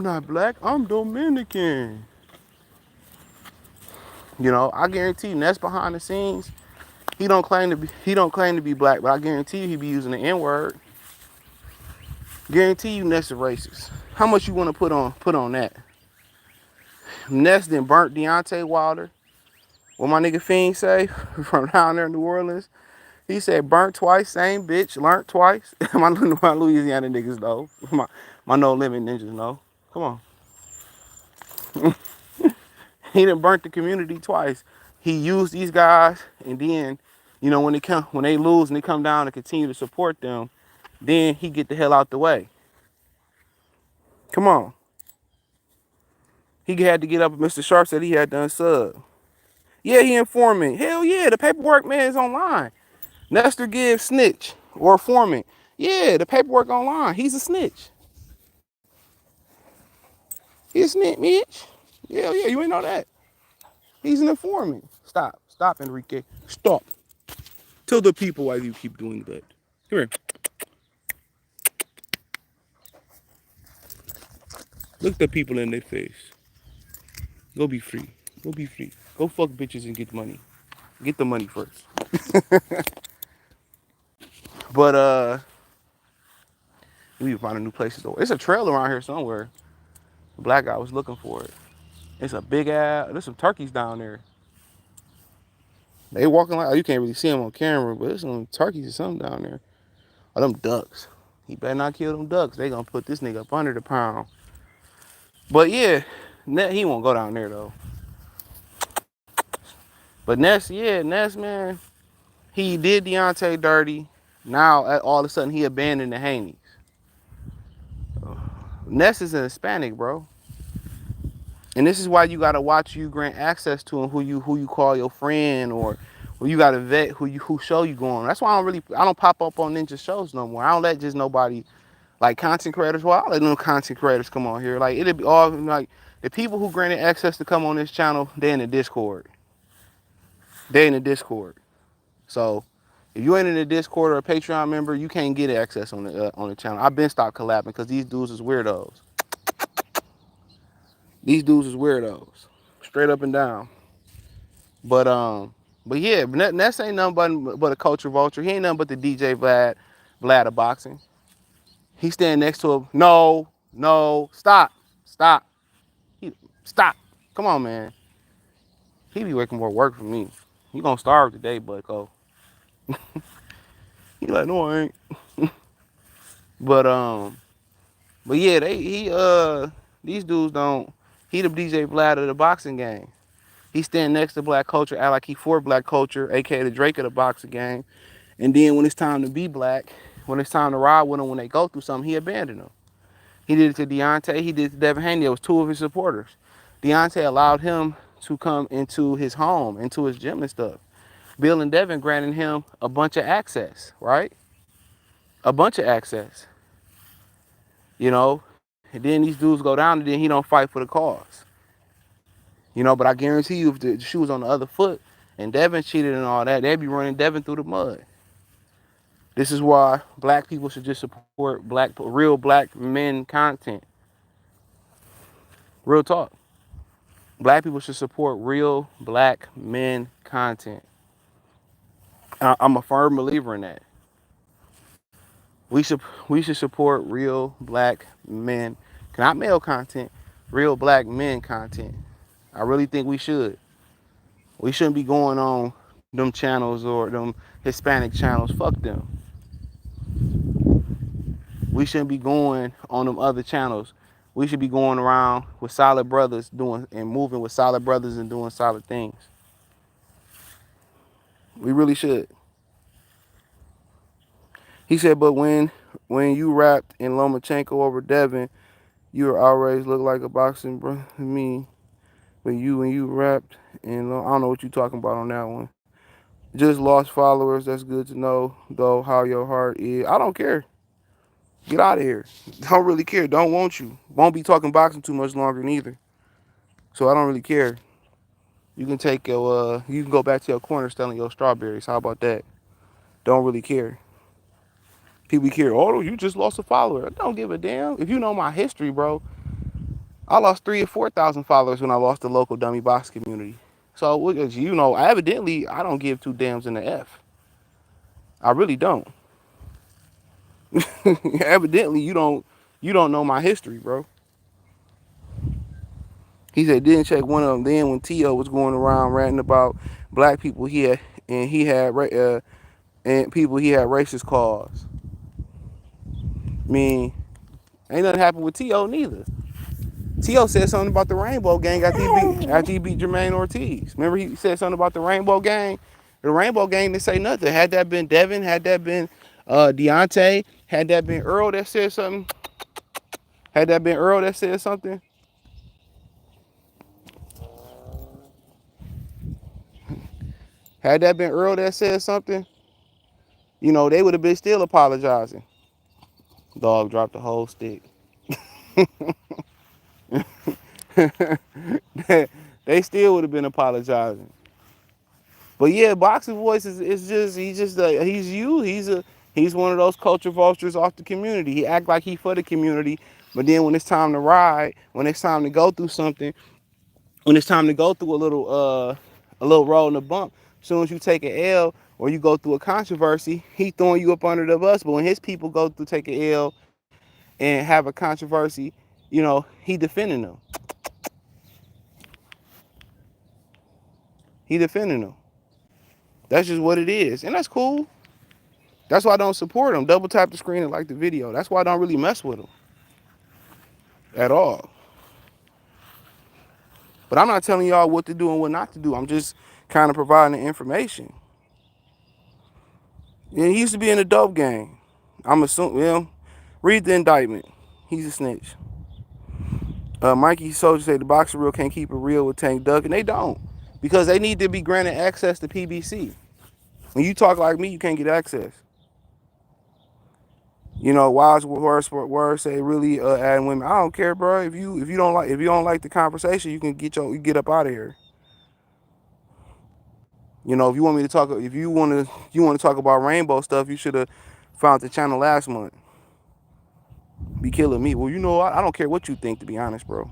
not black. I'm Dominican. You know, I guarantee you, Ness behind the scenes, he don't claim to be black, but I guarantee you he be using the N-word. Guarantee you Ness is racist. How much you want to put on that? Ness then burnt Deontay Wilder. What my nigga Fiend say from down there in New Orleans? He said burnt twice, same bitch, learned twice. my Louisiana niggas know. My no limit ninjas know. Come on. He done burnt the community twice. He used these guys, and then, you know, when they lose and they come down and continue to support them, then he get the hell out the way. Come on. He had to get up. Mr. Sharp said he had done sub. Yeah, he informant. Hell yeah, the paperwork, man, is online. Nester gives snitch or informant. Yeah, the paperwork online. He's a snitch. He's a snitch, Mitch. Yeah, you ain't know that. He's an informant. Stop, Enrique. Stop. Tell the people why you keep doing that. Come here. Look the people in their face. Go be free. Go be free. Go fuck bitches and get money. Get the money first. But we need to find a new place to go. It's a trail around here somewhere. The black guy was looking for it. It's a big ass. There's some turkeys down there. They walking like, oh, you can't really see them on camera, but there's some turkeys or something down there. Oh, them ducks. He better not kill them ducks. They gonna put this nigga up under the pound. But yeah, he won't go down there though. But Ness, man, he did Deontay dirty. Now all of a sudden he abandoned the Haneys. Ness is a Hispanic, bro. And this is why you gotta watch you grant access to him, who you call your friend, or you gotta vet who show you going. That's why I don't pop up on ninja shows no more. I don't let just nobody like content creators. Well, I don't let no content creators come on here. Like it'll be all like the people who granted access to come on this channel, they're in the Discord. They're in the Discord. So if you ain't in the Discord or a Patreon member, you can't get access on the channel. I've been stopped collabing because these dudes is weirdos. These dudes is weirdos, straight up and down. But yeah, Ness ain't nothing but a culture vulture. He ain't nothing but the DJ Vlad of boxing. He stand next to him. No, stop. Stop. Come on, man. He be making more work for me. He gonna starve today, Bucko. He like, no, I ain't. But yeah, these dudes don't. He the DJ Vlad of the boxing game. He stand next to black culture, act like he for black culture, aka the Drake of the boxing game. And then when it's time to be black, when it's time to ride with them, when they go through something, he abandoned them. He did it to Deontay. He did it to Devin Haney. It was two of his supporters. Deontay allowed him to come into his home, into his gym and stuff. Bill and Devin granted him a bunch of access, right? A bunch of access. You know, and then these dudes go down and then he don't fight for the cause. You know, but I guarantee you if the shoe was on the other foot and Devin cheated and all that, they'd be running Devin through the mud. This is why black people should just support real black men content. Real talk. Black people should support real black men content. I'm a firm believer in that. We should support real black men, not male content, real black men content. I really think we should. We shouldn't be going on them channels or them Hispanic channels. Fuck them. We shouldn't be going on them other channels. We should be going around with solid brothers doing and moving with solid brothers and doing solid things. We really should. He said, but when you rapped in Lomachenko over Devin, you always look like a boxing bro to me. When you rapped and I don't know what you talking about on that one. Just lost followers. That's good to know though how your heart is. I don't care. Get out of here. Don't really care. Don't want you. Won't be talking boxing too much longer neither. So I don't really care. You can take your you can go back to your corner selling your strawberries. How about that? Don't really care. People care, oh, you just lost a follower. I don't give a damn. If you know my history, bro, I lost 3,000 or 4,000 followers when I lost the local dummy box community. So, you know, evidently, I don't give two damns in the F. I really don't. Evidently, you don't know my history, bro. He said didn't check one of them. Then when T.O. was going around ranting about black people, and people he had racist calls. I mean, ain't nothing happened with T.O. neither. T.O. said something about the Rainbow Gang after he beat Jermaine Ortiz. Remember he said something about the Rainbow Gang? The Rainbow Gang didn't say nothing. Had that been Devin, had that been Deontay, had that been Earl that said something, had that been Earl that said something, had that been Earl that said something, you know, they would have been still apologizing. Dog dropped the whole stick. They still would have been apologizing. But yeah, boxing voice is just he's one of those culture vultures off the community. He act like he for the community, but then when it's time to ride, when it's time to go through something, when it's time to go through a little roll in the bump, as soon as you take an L or you go through a controversy, he throwing you up under the bus. But when his people go through take an L and have a controversy, you know, he defending them. He defending them. That's just what it is, and that's cool. That's why I don't support him. Double tap the screen and like the video. That's why I don't really mess with him at all. But I'm not telling y'all what to do and what not to do. I'm just kind of providing the information. And he used to be in the dope gang. I'm assuming, well, read the indictment. He's a snitch. Mikey Soldier said the boxer real can't keep it real with Tank Duck, and they don't. Because they need to be granted access to PBC. When you talk like me, you can't get access. You know, wise words say really adding women. I don't care, bro. If you don't like the conversation, you can get up out of here. You know, if you want to talk about rainbow stuff, you should have found the channel last month. Be killing me. Well, you know, I don't care what you think, to be honest, bro.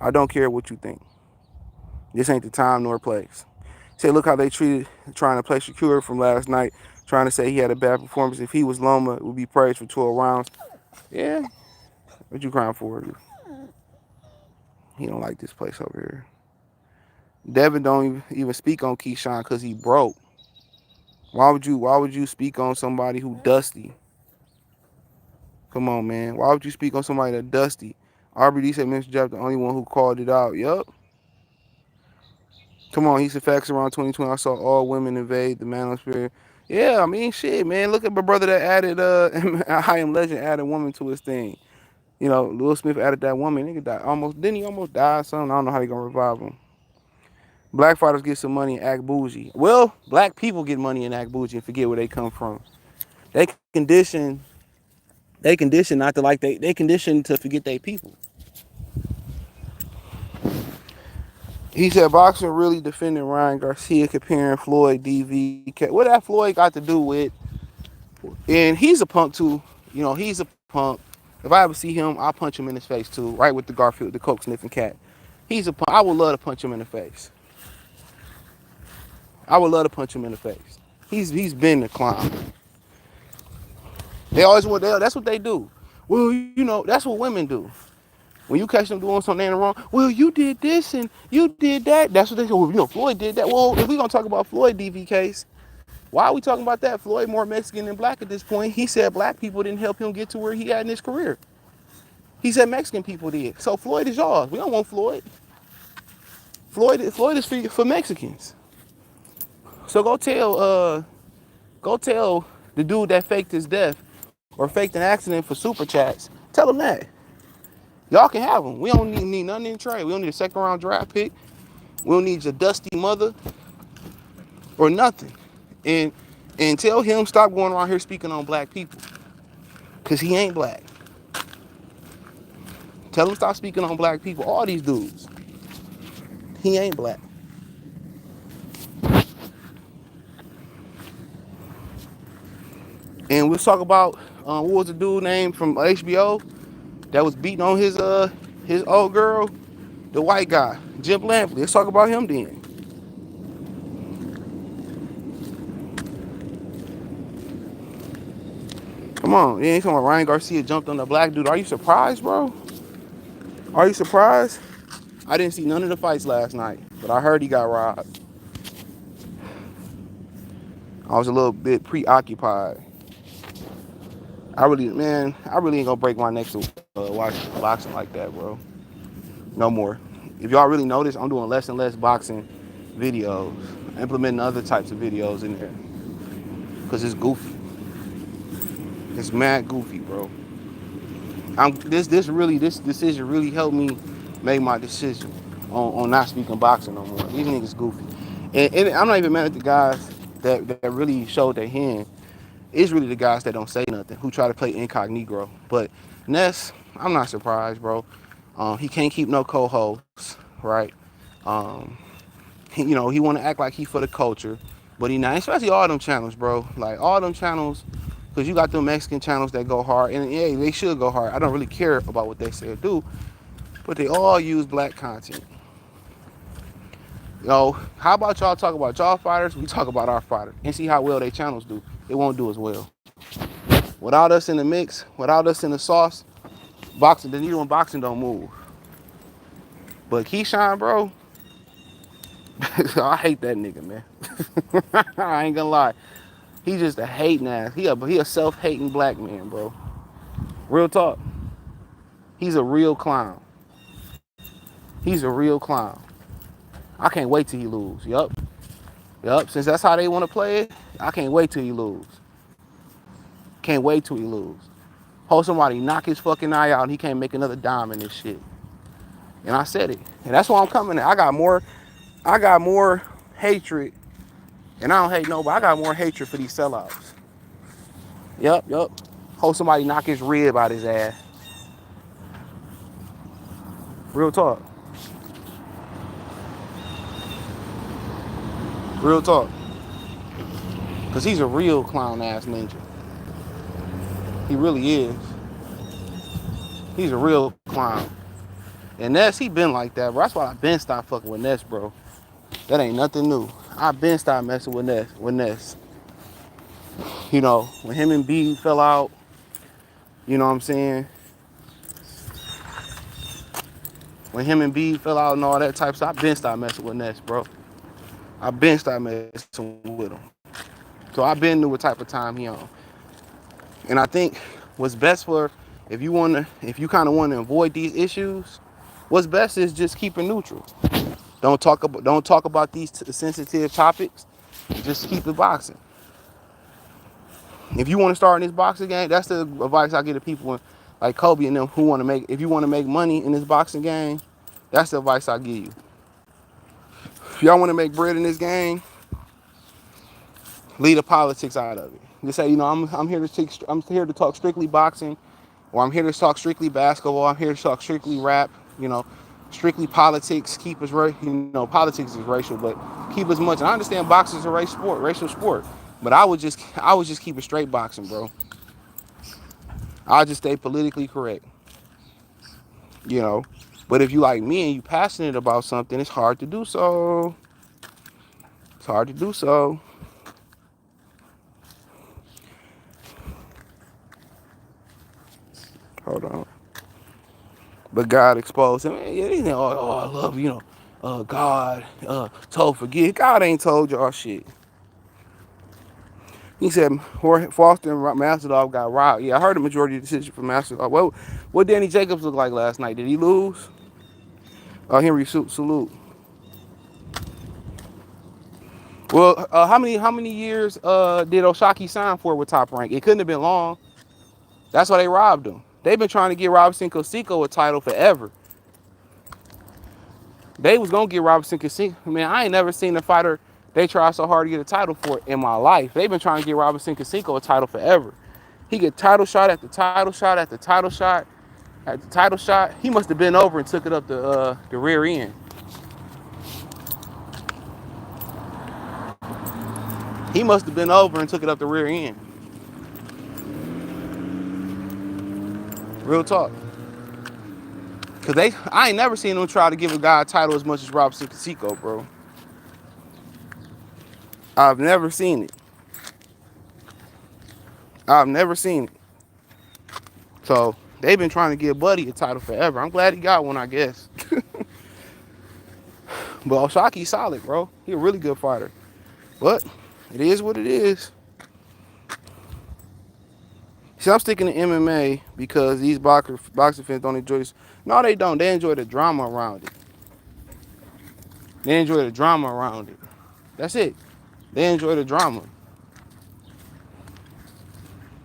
I don't care what you think. This ain't the time nor place. Say, look how they treated trying to play Shakur from last night, trying to say he had a bad performance. If he was Loma, it would be praised for 12 rounds. Yeah. What you crying for? He don't like this place over here. Devin don't even speak on Keyshawn because he broke. Why would you speak on somebody who dusty? Come on, man. Why would you speak on somebody that dusty? RBD said Mr. Jeff the only one who called it out. Yup. Come on, he said facts around 2020. I saw all women invade the manosphere. Yeah, I mean, shit, man. Look at my brother that added, I Am Legend added woman to his thing. You know, Will Smith added that woman. Nigga died almost. Didn't he almost die or something? I don't know how they gonna revive him. Black fighters get some money and act bougie. Well, black people get money and act bougie and forget where they come from. They condition not to like they condition to forget they people. He said boxing really defending Ryan Garcia comparing Floyd DV. What that Floyd got to do with? And he's a punk too. You know, he's a punk. If I ever see him, I'll punch him in his face too. Right with the Garfield, the coke sniffing cat. He's a punk. I would love to punch him in the face. I would love to punch him in the face. He's been the clown. They always want. That's what they do. Well, you know, that's what women do. When you catch them doing something wrong, well, you did this and you did that. That's what they say. Well, you know, Floyd did that. Well, if we're gonna talk about Floyd DV case, why are we talking about that? Floyd more Mexican than black at this point. He said black people didn't help him get to where he got in his career. He said Mexican people did. So Floyd is yours. We don't want Floyd. Floyd is for Mexicans. So go tell the dude that faked his death or faked an accident for super chats. Tell him that. Y'all can have him. We don't need nothing in trade. We don't need a second round draft pick. We don't need your dusty mother or nothing. And tell him stop going around here speaking on black people. Because he ain't black. Tell him stop speaking on black people. All these dudes. He ain't black. And we'll talk about what was the dude name from HBO that was beating on his old girl, the white guy, Jim Lampley. Let's talk about him then. Come on, you ain't talking about Ryan Garcia jumped on the black dude. Are you surprised, bro? Are you surprised? I didn't see none of the fights last night, but I heard he got robbed. I was a little bit preoccupied. I really ain't gonna break my neck to watch boxing like that, bro. No more. If y'all really notice, I'm doing less and less boxing videos, implementing other types of videos in there, cause it's goofy. It's mad goofy, bro. This decision really helped me make my decision on not speaking boxing no more. These niggas goofy, and I'm not even mad at the guys that really showed their hand. It's really the guys that don't say nothing, who try to play incognito. But Ness, I'm not surprised, bro. He can't keep no co-hosts, right? He want to act like he for the culture, but he not. Especially all them channels, bro. Like all them channels, because you got them Mexican channels that go hard, and yeah, they should go hard. I don't really care about what they say or do, but they all use black content. How about y'all talk about y'all fighters? We talk about our fighters and see how well they channels do. It won't do as well. Without us in the mix, without us in the sauce, the needle in boxing don't move. But Keyshawn, bro, I hate that nigga, man. I ain't gonna lie. He just a hating ass. He a self-hating black man, bro. Real talk. He's a real clown. He's a real clown. I can't wait till he lose. Yup. Since that's how they want to play it, I can't wait till he lose. Can't wait till he lose. Hold somebody knock his fucking eye out and he can't make another dime in this shit. And I said it. And that's why I'm coming at. I got more hatred. And I don't hate nobody. I got more hatred for these sellouts. Yup. Hold somebody knock his rib out his ass. Real talk. Real talk. Because he's a real clown ass ninja. He really is. He's a real clown. And Ness, he been like that, bro. That's why I been stopped fucking with Ness, bro. That ain't nothing new. I been stopped messing with Ness. When him and B fell out, you know what I'm saying? When him and B fell out and all that type of stuff, I been stopped messing with Ness, bro. I been stopped messing with him. So I been knew what type of time he on. And I think what's best if you kind of want to avoid these issues, what's best is just keep it neutral. Don't talk about these sensitive topics. Just keep it boxing. If you want to start in this boxing game, that's the advice I give to people like Kobe and them who want to make. If you want to make money in this boxing game, that's the advice I give you. If y'all want to make bread in this game, leave the politics out of it. Just say, I'm here to talk strictly boxing, or I'm here to talk strictly basketball. I'm here to talk strictly rap. Strictly politics. Keep us politics is racial, but keep as much. And I understand boxing is a racial sport, but I would just keep it straight boxing, bro. I'll just stay politically correct. But if you like me and you passionate about something, it's hard to do so. It's hard to do so. Hold on. But God exposed him. I love, God told forgive. God ain't told y'all shit. He said Foster and Masterdog got robbed. Yeah, I heard the majority of the decision from Masterdog. What Danny Jacobs look like last night? Did he lose? Henry, salute. Well, how many years did Oshaki sign for with Top Rank? It couldn't have been long. That's why they robbed him. They've been trying to get Robinson Cosico a title forever. They was gonna get Robinson Cosico. Man, I ain't never seen a fighter they try so hard to get a title for in my life. They've been trying to get Robinson Cosico a title forever. He get title shot after title shot after title shot after title shot. He must have been over and took it up the rear end. He must have been over and took it up the rear end. Real talk. Cause I ain't never seen them try to give a guy a title as much as Robinson Casico, bro. I've never seen it. I've never seen it. So they've been trying to give Buddy a title forever. I'm glad he got one, I guess. But Oshaki's solid, bro. He a really good fighter. But it is what it is. See, I'm sticking to MMA because these boxing fans don't enjoy this. No, they don't. They enjoy the drama around it. They enjoy the drama around it. That's it. They enjoy the drama.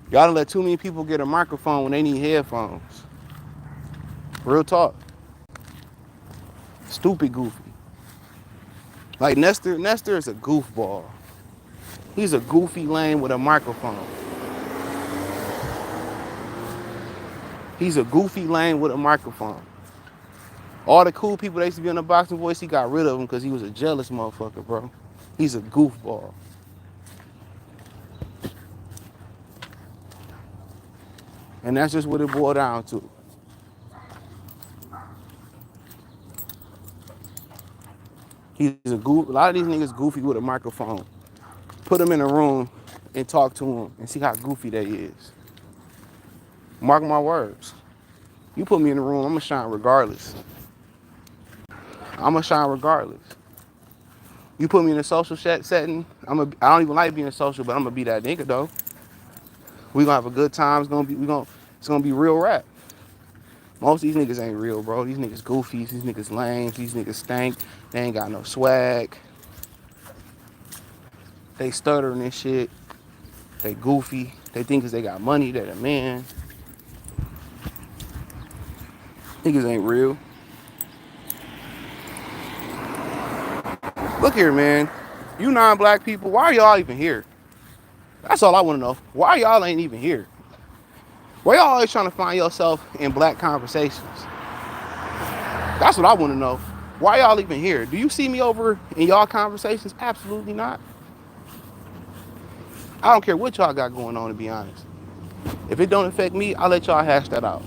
Y'all don't let too many people get a microphone when they need headphones. Real talk. Stupid goofy. Like Nester is a goofball. He's a goofy lame with a microphone. He's a goofy lame with a microphone. All the cool people that used to be on the Boxing Voice, he got rid of them because he was a jealous motherfucker, bro. He's a goofball. And that's just what it boiled down to. He's a goof. A lot of these niggas goofy with a microphone. Put them in a room and talk to them and see how goofy they is. Mark my words. You put me in the room, I'm gonna shine regardless. I'm gonna shine regardless. You put me in a social setting, I don't even like being social, but I'm gonna be that nigga though. We gonna have a good time. It's gonna be real rap. Most of these niggas ain't real, bro. These niggas goofies, these niggas lame, these niggas stank. They ain't got no swag. They stuttering and shit. They goofy. They think cause they got money, they're the man. Niggas ain't real. Look here, man. You non-black people, why are y'all even here? That's all I want to know. Why y'all ain't even here? Why y'all always trying to find yourself in black conversations? That's what I want to know. Why y'all even here? Do you see me over in y'all conversations? Absolutely not. I don't care what y'all got going on, to be honest. If it don't affect me, I'll let y'all hash that out.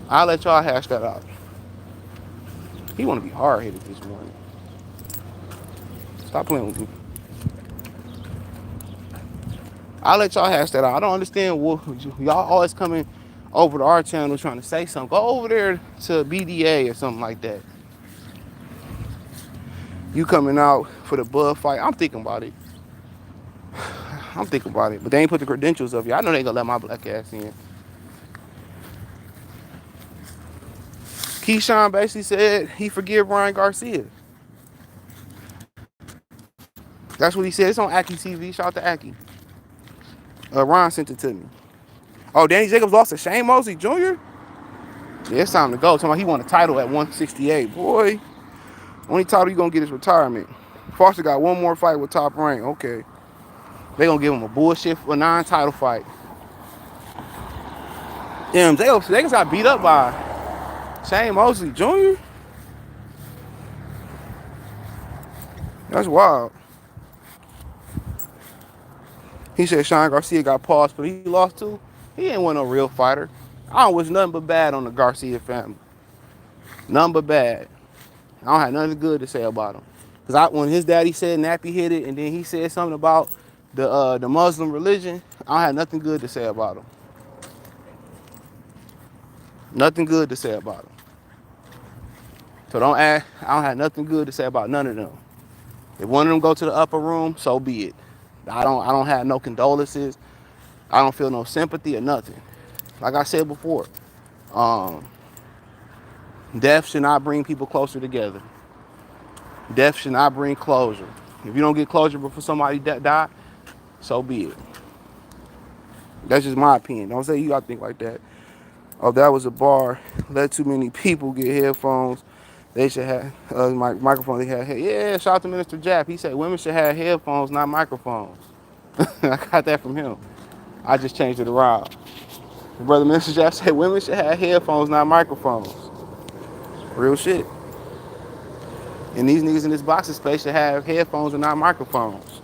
I'll let y'all hash that out. He want to be hard-headed this morning. Stop playing with me. I'll let y'all hash that out. I don't understand what y'all always coming over to our channel trying to say something. Go over there to BDA or something like that. You coming out for the Bud fight. I'm thinking about it. But they ain't put the credentials up yet. I know they ain't gonna let my black ass in. Keyshawn basically said he forgive Ryan Garcia. That's what he said. It's on Aki TV. Shout out to Aki. Ron sent it to me. Oh, Danny Jacobs lost to Shane Mosley Jr.? Yeah, it's time to go. Talking about he won a title at 168. Boy, only title you gonna get is retirement. Foster got one more fight with Top Rank. Okay. They gonna give him a bullshit for a non-title fight. Damn, Jacobs got beat up by Shane Mosley Jr.? That's wild. He said Sean Garcia got paused, but he lost too. He ain't one no real fighter. I don't wish nothing but bad on the Garcia family. Nothing but bad. I don't have nothing good to say about him. Because when his daddy said Nappy hit it, and then he said something about the Muslim religion, I don't have nothing good to say about him. Nothing good to say about him. So don't ask. I don't have nothing good to say about none of them. If one of them go to the upper room, so be it. I don't have no condolences. I don't feel no sympathy or nothing. Like I said before, death should not bring people closer together. Death should not bring closure. If you don't get closure before somebody die, so be it. That's just my opinion. Don't say you gotta think like that. Oh, that was a bar. Let too many people get headphones. They should have microphones. They had, yeah, shout out to Minister Japp. He said women should have headphones, not microphones. I got that from him. I just changed it around. Brother Minister Japp said women should have headphones, not microphones. Real shit. And these niggas in this boxing space should have headphones and not microphones.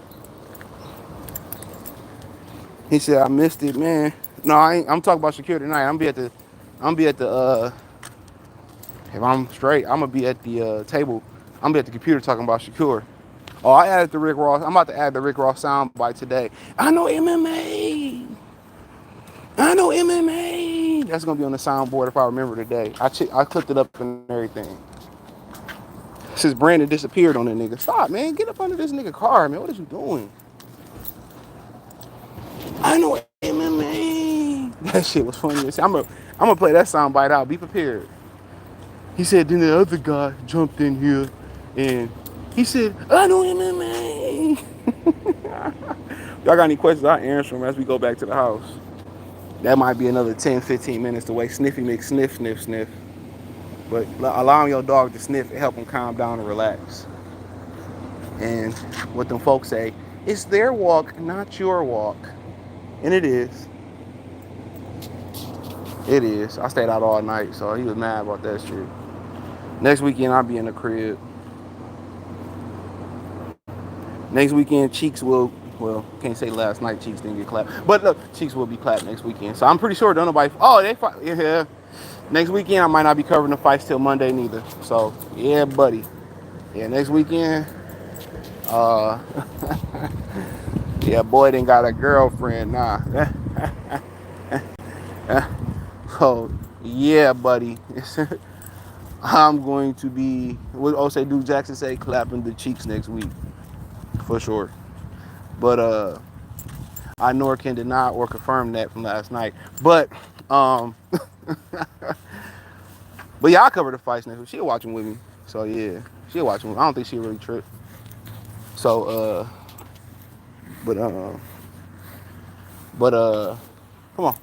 He said, I missed it, man. No, I ain't. I'm talking about Shakur tonight. I'm be at the if I'm straight, I'm gonna be at the table. I'm gonna be at the computer talking about Shakur. Oh, I added the Rick Ross. I'm about to add the Rick Ross soundbite today. I know MMA. I know MMA. That's gonna be on the soundboard if I remember today. I clipped it up and everything. Since Brandon disappeared on that nigga. Stop, man. Get up under this nigga car, man. What is you doing? I know MMA. That shit was funny. I'm gonna play that soundbite out. Be prepared. He said, then the other guy jumped in here and he said, I know MMA. Y'all got any questions? I'll answer them as we go back to the house. That might be another 10, 15 minutes to wait. Sniffy McSniff, sniff, sniff. But allowing your dog to sniff and help him calm down and relax. And what them folks say, it's their walk, not your walk. And it is. It is. I stayed out all night, so he was mad about that shit. Next weekend, I'll be in the crib. Next weekend, Cheeks will, well, can't say last night Cheeks didn't get clapped. But look, Cheeks will be clapped next weekend. So I'm pretty sure don't nobody, they fight, yeah. Next weekend, I might not be covering the fights till Monday neither. So, yeah, buddy. Yeah, next weekend, yeah, boy didn't got a girlfriend, nah. So, yeah, buddy. I'm going to be, what Osei Duke Jackson say, clapping the cheeks next week, for sure. But I nor can deny or confirm that from last night. But but yeah, I cover the fights next week. She'll watch them with me, so yeah, she'll watch them. I don't think she'll really trip. So but come on.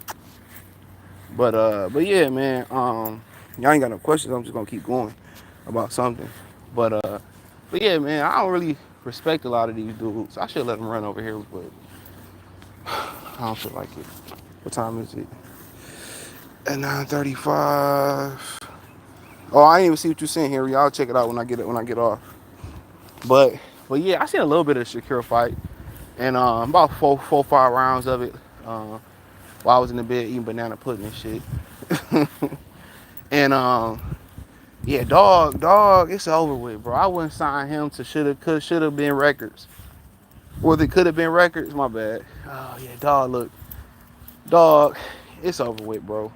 But yeah, man. Y'all ain't got no questions. I'm just gonna keep going about something. But yeah, man, I don't really respect a lot of these dudes. I should let them run over here, but I don't feel like it. What time is it? At 9:35. Oh, I didn't even see what you're saying here. Y'all check it out when I get off. But yeah, I seen a little bit of Shakur fight, and about 5 rounds of it. While I was in the bed eating banana pudding and shit. And yeah, dog, it's over with, bro. I wouldn't sign him to shoulda been records. Well, it could have been records, my bad. Oh yeah, dog, it's over with, bro.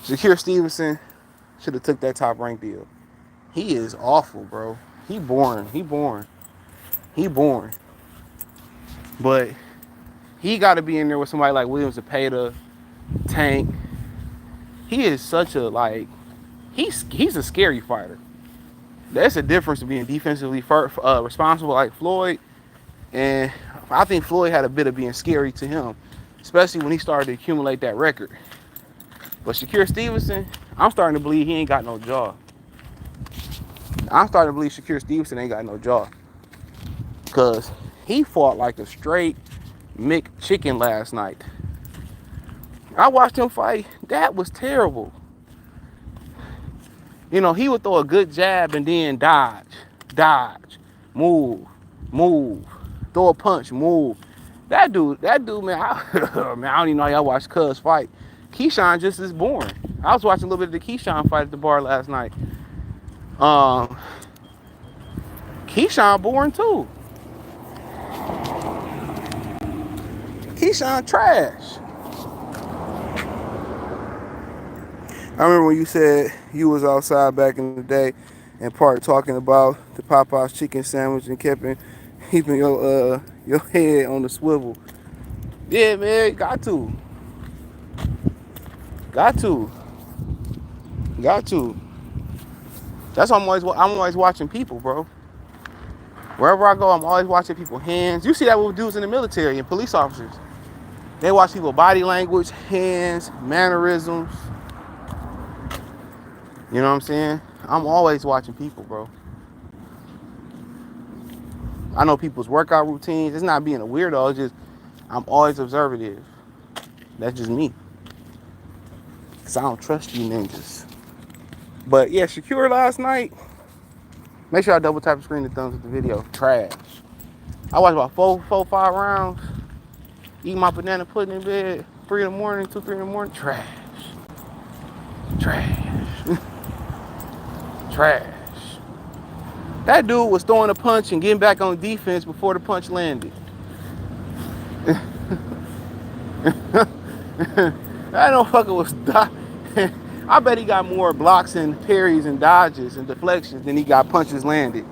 Shakur Stevenson should have took that top rank deal. He is awful, bro. He boring. But he got to be in there with somebody like Williams Zepeda, Tank. He is such a, he's a scary fighter. That's a difference to being defensively responsible like Floyd. And I think Floyd had a bit of being scary to him, especially when he started to accumulate that record. But Shakur Stevenson, I'm starting to believe he ain't got no jaw. I'm starting to believe Shakur Stevenson ain't got no jaw. Because he fought like a straight McChicken last night. I watched him fight. That was terrible. You know, he would throw a good jab and then dodge, move, throw a punch, move. That dude, man, I don't even know how y'all watch Cuz fight. Keyshawn just is boring. I was watching a little bit of the Keyshawn fight at the bar last night. Keyshawn boring too. Keyshawn trash. I remember when you said you was outside back in the day and Park talking about the Popeye's chicken sandwich and keeping your head on the swivel. Yeah, man, got to. That's why I'm always watching people, bro. Wherever I go, I'm always watching people's hands. You see that with dudes in the military and police officers. They watch people's body language, hands, mannerisms. You know what I'm saying? I'm always watching people, bro. I know people's workout routines. It's not being a weirdo. It's just I'm always observative. That's just me. Because I don't trust you ninjas. But yeah, Shakur last night. Make sure I double tap the screen and thumbs up the video. Trash. I watched about 5 rounds. Eat my banana pudding in bed. 3 in the morning, 2, 3 in the morning. Trash. Trash. Trash. That dude was throwing a punch and getting back on defense before the punch landed. That no fucker was I bet he got more blocks and parries and dodges and deflections than he got punches landed.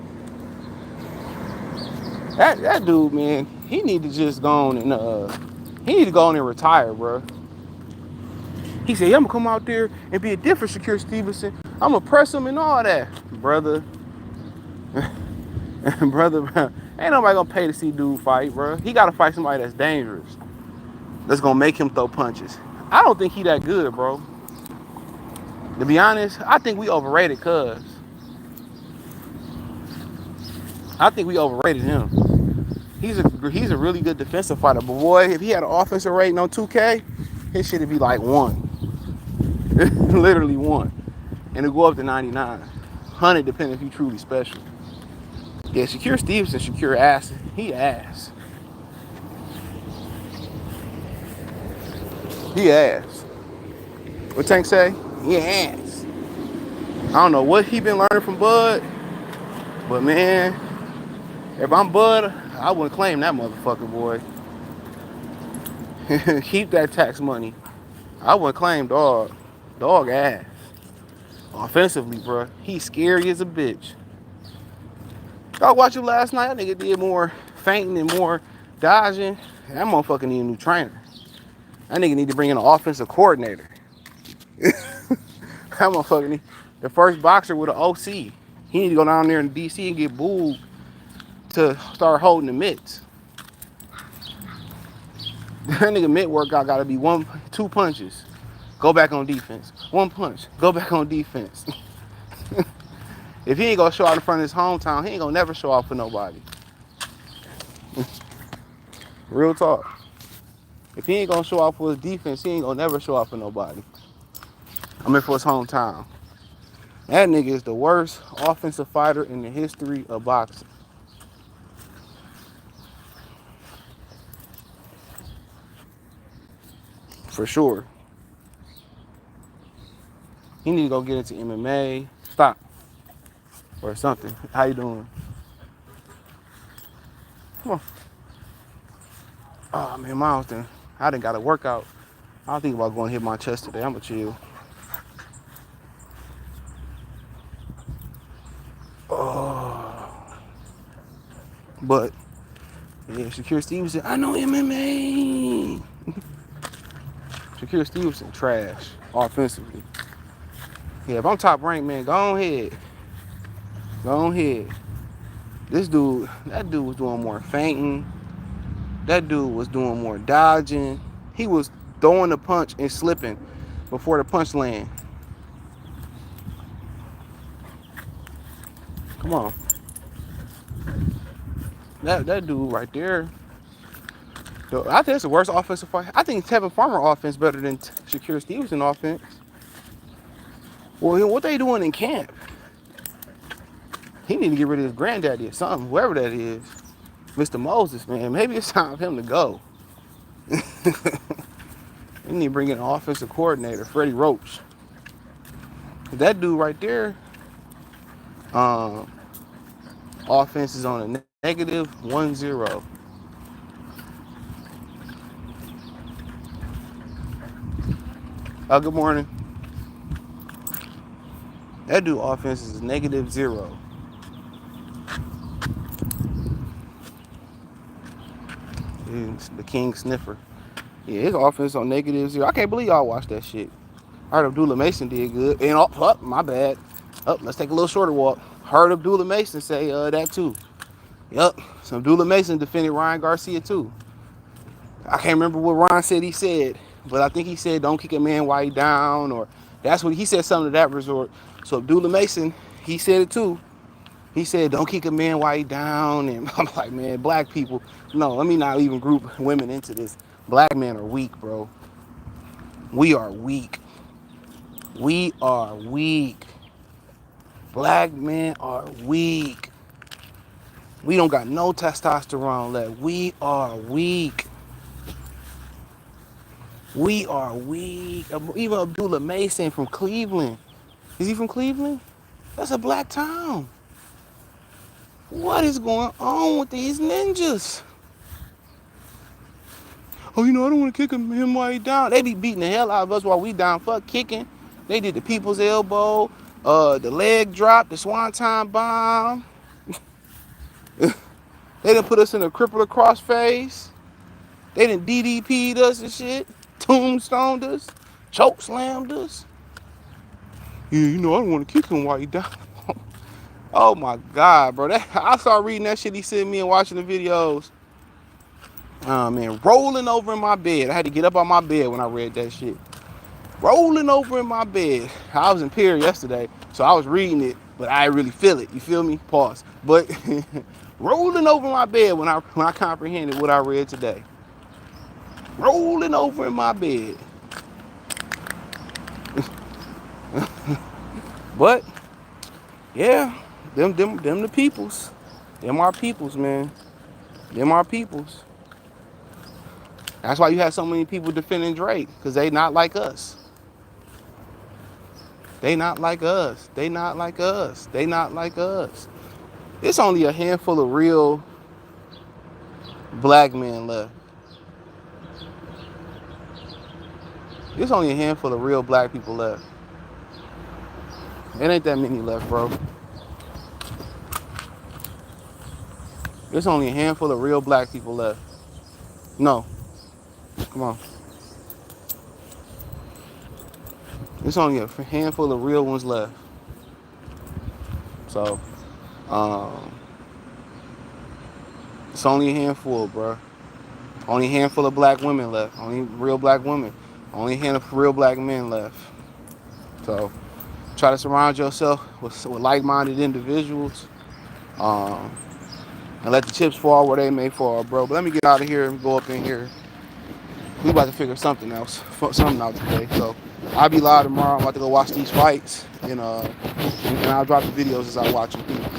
That dude, man, he need to just go on and retire, bro. He said, yeah, I'm gonna come out there and be a different Shakur Stevenson. I'm gonna press him and all that. Brother. Brother, bro. Ain't nobody gonna pay to see dude fight, bro. He gotta fight somebody that's dangerous. That's gonna make him throw punches. I don't think he that good, bro. To be honest, I think we overrated Cuz. I think we overrated him. He's a really good defensive fighter. But boy, if he had an offensive rating on 2K, his shit'd be like 1. Literally 1. And it'd go up to 99. 100 depending if he truly special. Yeah, Shakur Stevenson, Shakur ass. He ass. He ass. What Tank say? He ass. I don't know what he been learning from Bud, but man, if I'm Bud, I wouldn't claim that motherfucker, boy. Keep that tax money. I wouldn't claim dog. Dog ass. Offensively, bro, he's scary as a bitch. I watched him last night. That nigga did more fainting and more dodging. That motherfucker need a new trainer. That nigga need to bring in an offensive coordinator. That motherfucker need the first boxer with an OC. He need to go down there in DC and get booed to start holding the mitts. That nigga mitt workout gotta be 2 punches. Go back on defense. 1 punch. Go back on defense. If he ain't gonna show out in front of his hometown, he ain't gonna never show out for nobody. Real talk. If he ain't gonna show out for his defense, he ain't gonna never show out for nobody. I mean for his hometown. That nigga is the worst offensive fighter in the history of boxing. For sure. He need to go get into MMA. Stop. Or something. How you doing? Come on. Oh man, Miles done. I done got a workout. I don't think about going to hit my chest today. I'ma chill. Oh. But yeah, Shakur Stevenson, I know MMA. Shakur Stevenson, trash. Offensively. Yeah, if I'm top ranked, man, go ahead. Go ahead. That dude was doing more fainting. That dude was doing more dodging. He was throwing the punch and slipping before the punch land. Come on. That dude right there. I think it's the worst offensive fight. I think Tevin Farmer offense better than Shakur Stevenson offense. Well, what they doing in camp? He need to get rid of his granddaddy or something, whoever that is. Mr. Moses, man. Maybe it's time for him to go. They need to bring in an offensive coordinator, Freddie Roach. That dude right there, offense is on a -1-0. Good morning. That dude offense is -0. The King Sniffer. Yeah, his offense on -0. I can't believe y'all watched that shit. I heard Abdullah Mason did good. And my bad. Let's take a little shorter walk. Heard Abdullah Mason say that too. Yup. So Abdullah Mason defended Ryan Garcia too. I can't remember what Ryan said he said, but I think he said don't kick a man while he down, or that's what he said, something to that resort. So Abdullah Mason, he said it too. He said, don't kick a man while he down. And I'm like, man, black people, no, let me not even group women into this. Black men are weak, bro. We are weak. We are weak. Black men are weak. We don't got no testosterone left. We are weak. We are weak. Even Abdullah Mason from Cleveland. Is he from Cleveland? That's a black town. What is going on with these ninjas? Oh, I don't want to kick him while he down. They be beating the hell out of us while we down. Fuck kicking. They did the people's elbow, the leg drop, the swanton bomb. They done put us in a crippler crossface. They done DDP'd us and shit. Tombstoned us. Choke slammed us. Yeah, I don't want to kick him while he down. Oh my God, bro. I started reading that shit he sent me and watching the videos. Oh man, rolling over in my bed. I had to get up on my bed when I read that shit. Rolling over in my bed. I was in Pier yesterday, so I was reading it, but I didn't really feel it. You feel me? Pause. But rolling over my bed when I comprehended what I read today. Rolling over in my bed. But yeah, them the peoples. Them our peoples, man. Them our peoples. That's why you have so many people defending Drake, because they not like us. They not like us. They not like us. They not like us. It's only a handful of real black men left. There's only a handful of real black people left. It ain't that many left, bro. There's only a handful of real black people left. No. Come on. There's only a handful of real ones left. So, it's only a handful, bro. Only a handful of black women left. Only real black women. Only a handful of real black men left. So, try to surround yourself with like-minded individuals. And let the chips fall where they may fall, bro. But let me get out of here and go up in here. We about to figure something out today. So I'll be live tomorrow. I'm about to go watch these fights, and I'll drop the videos as I watch them.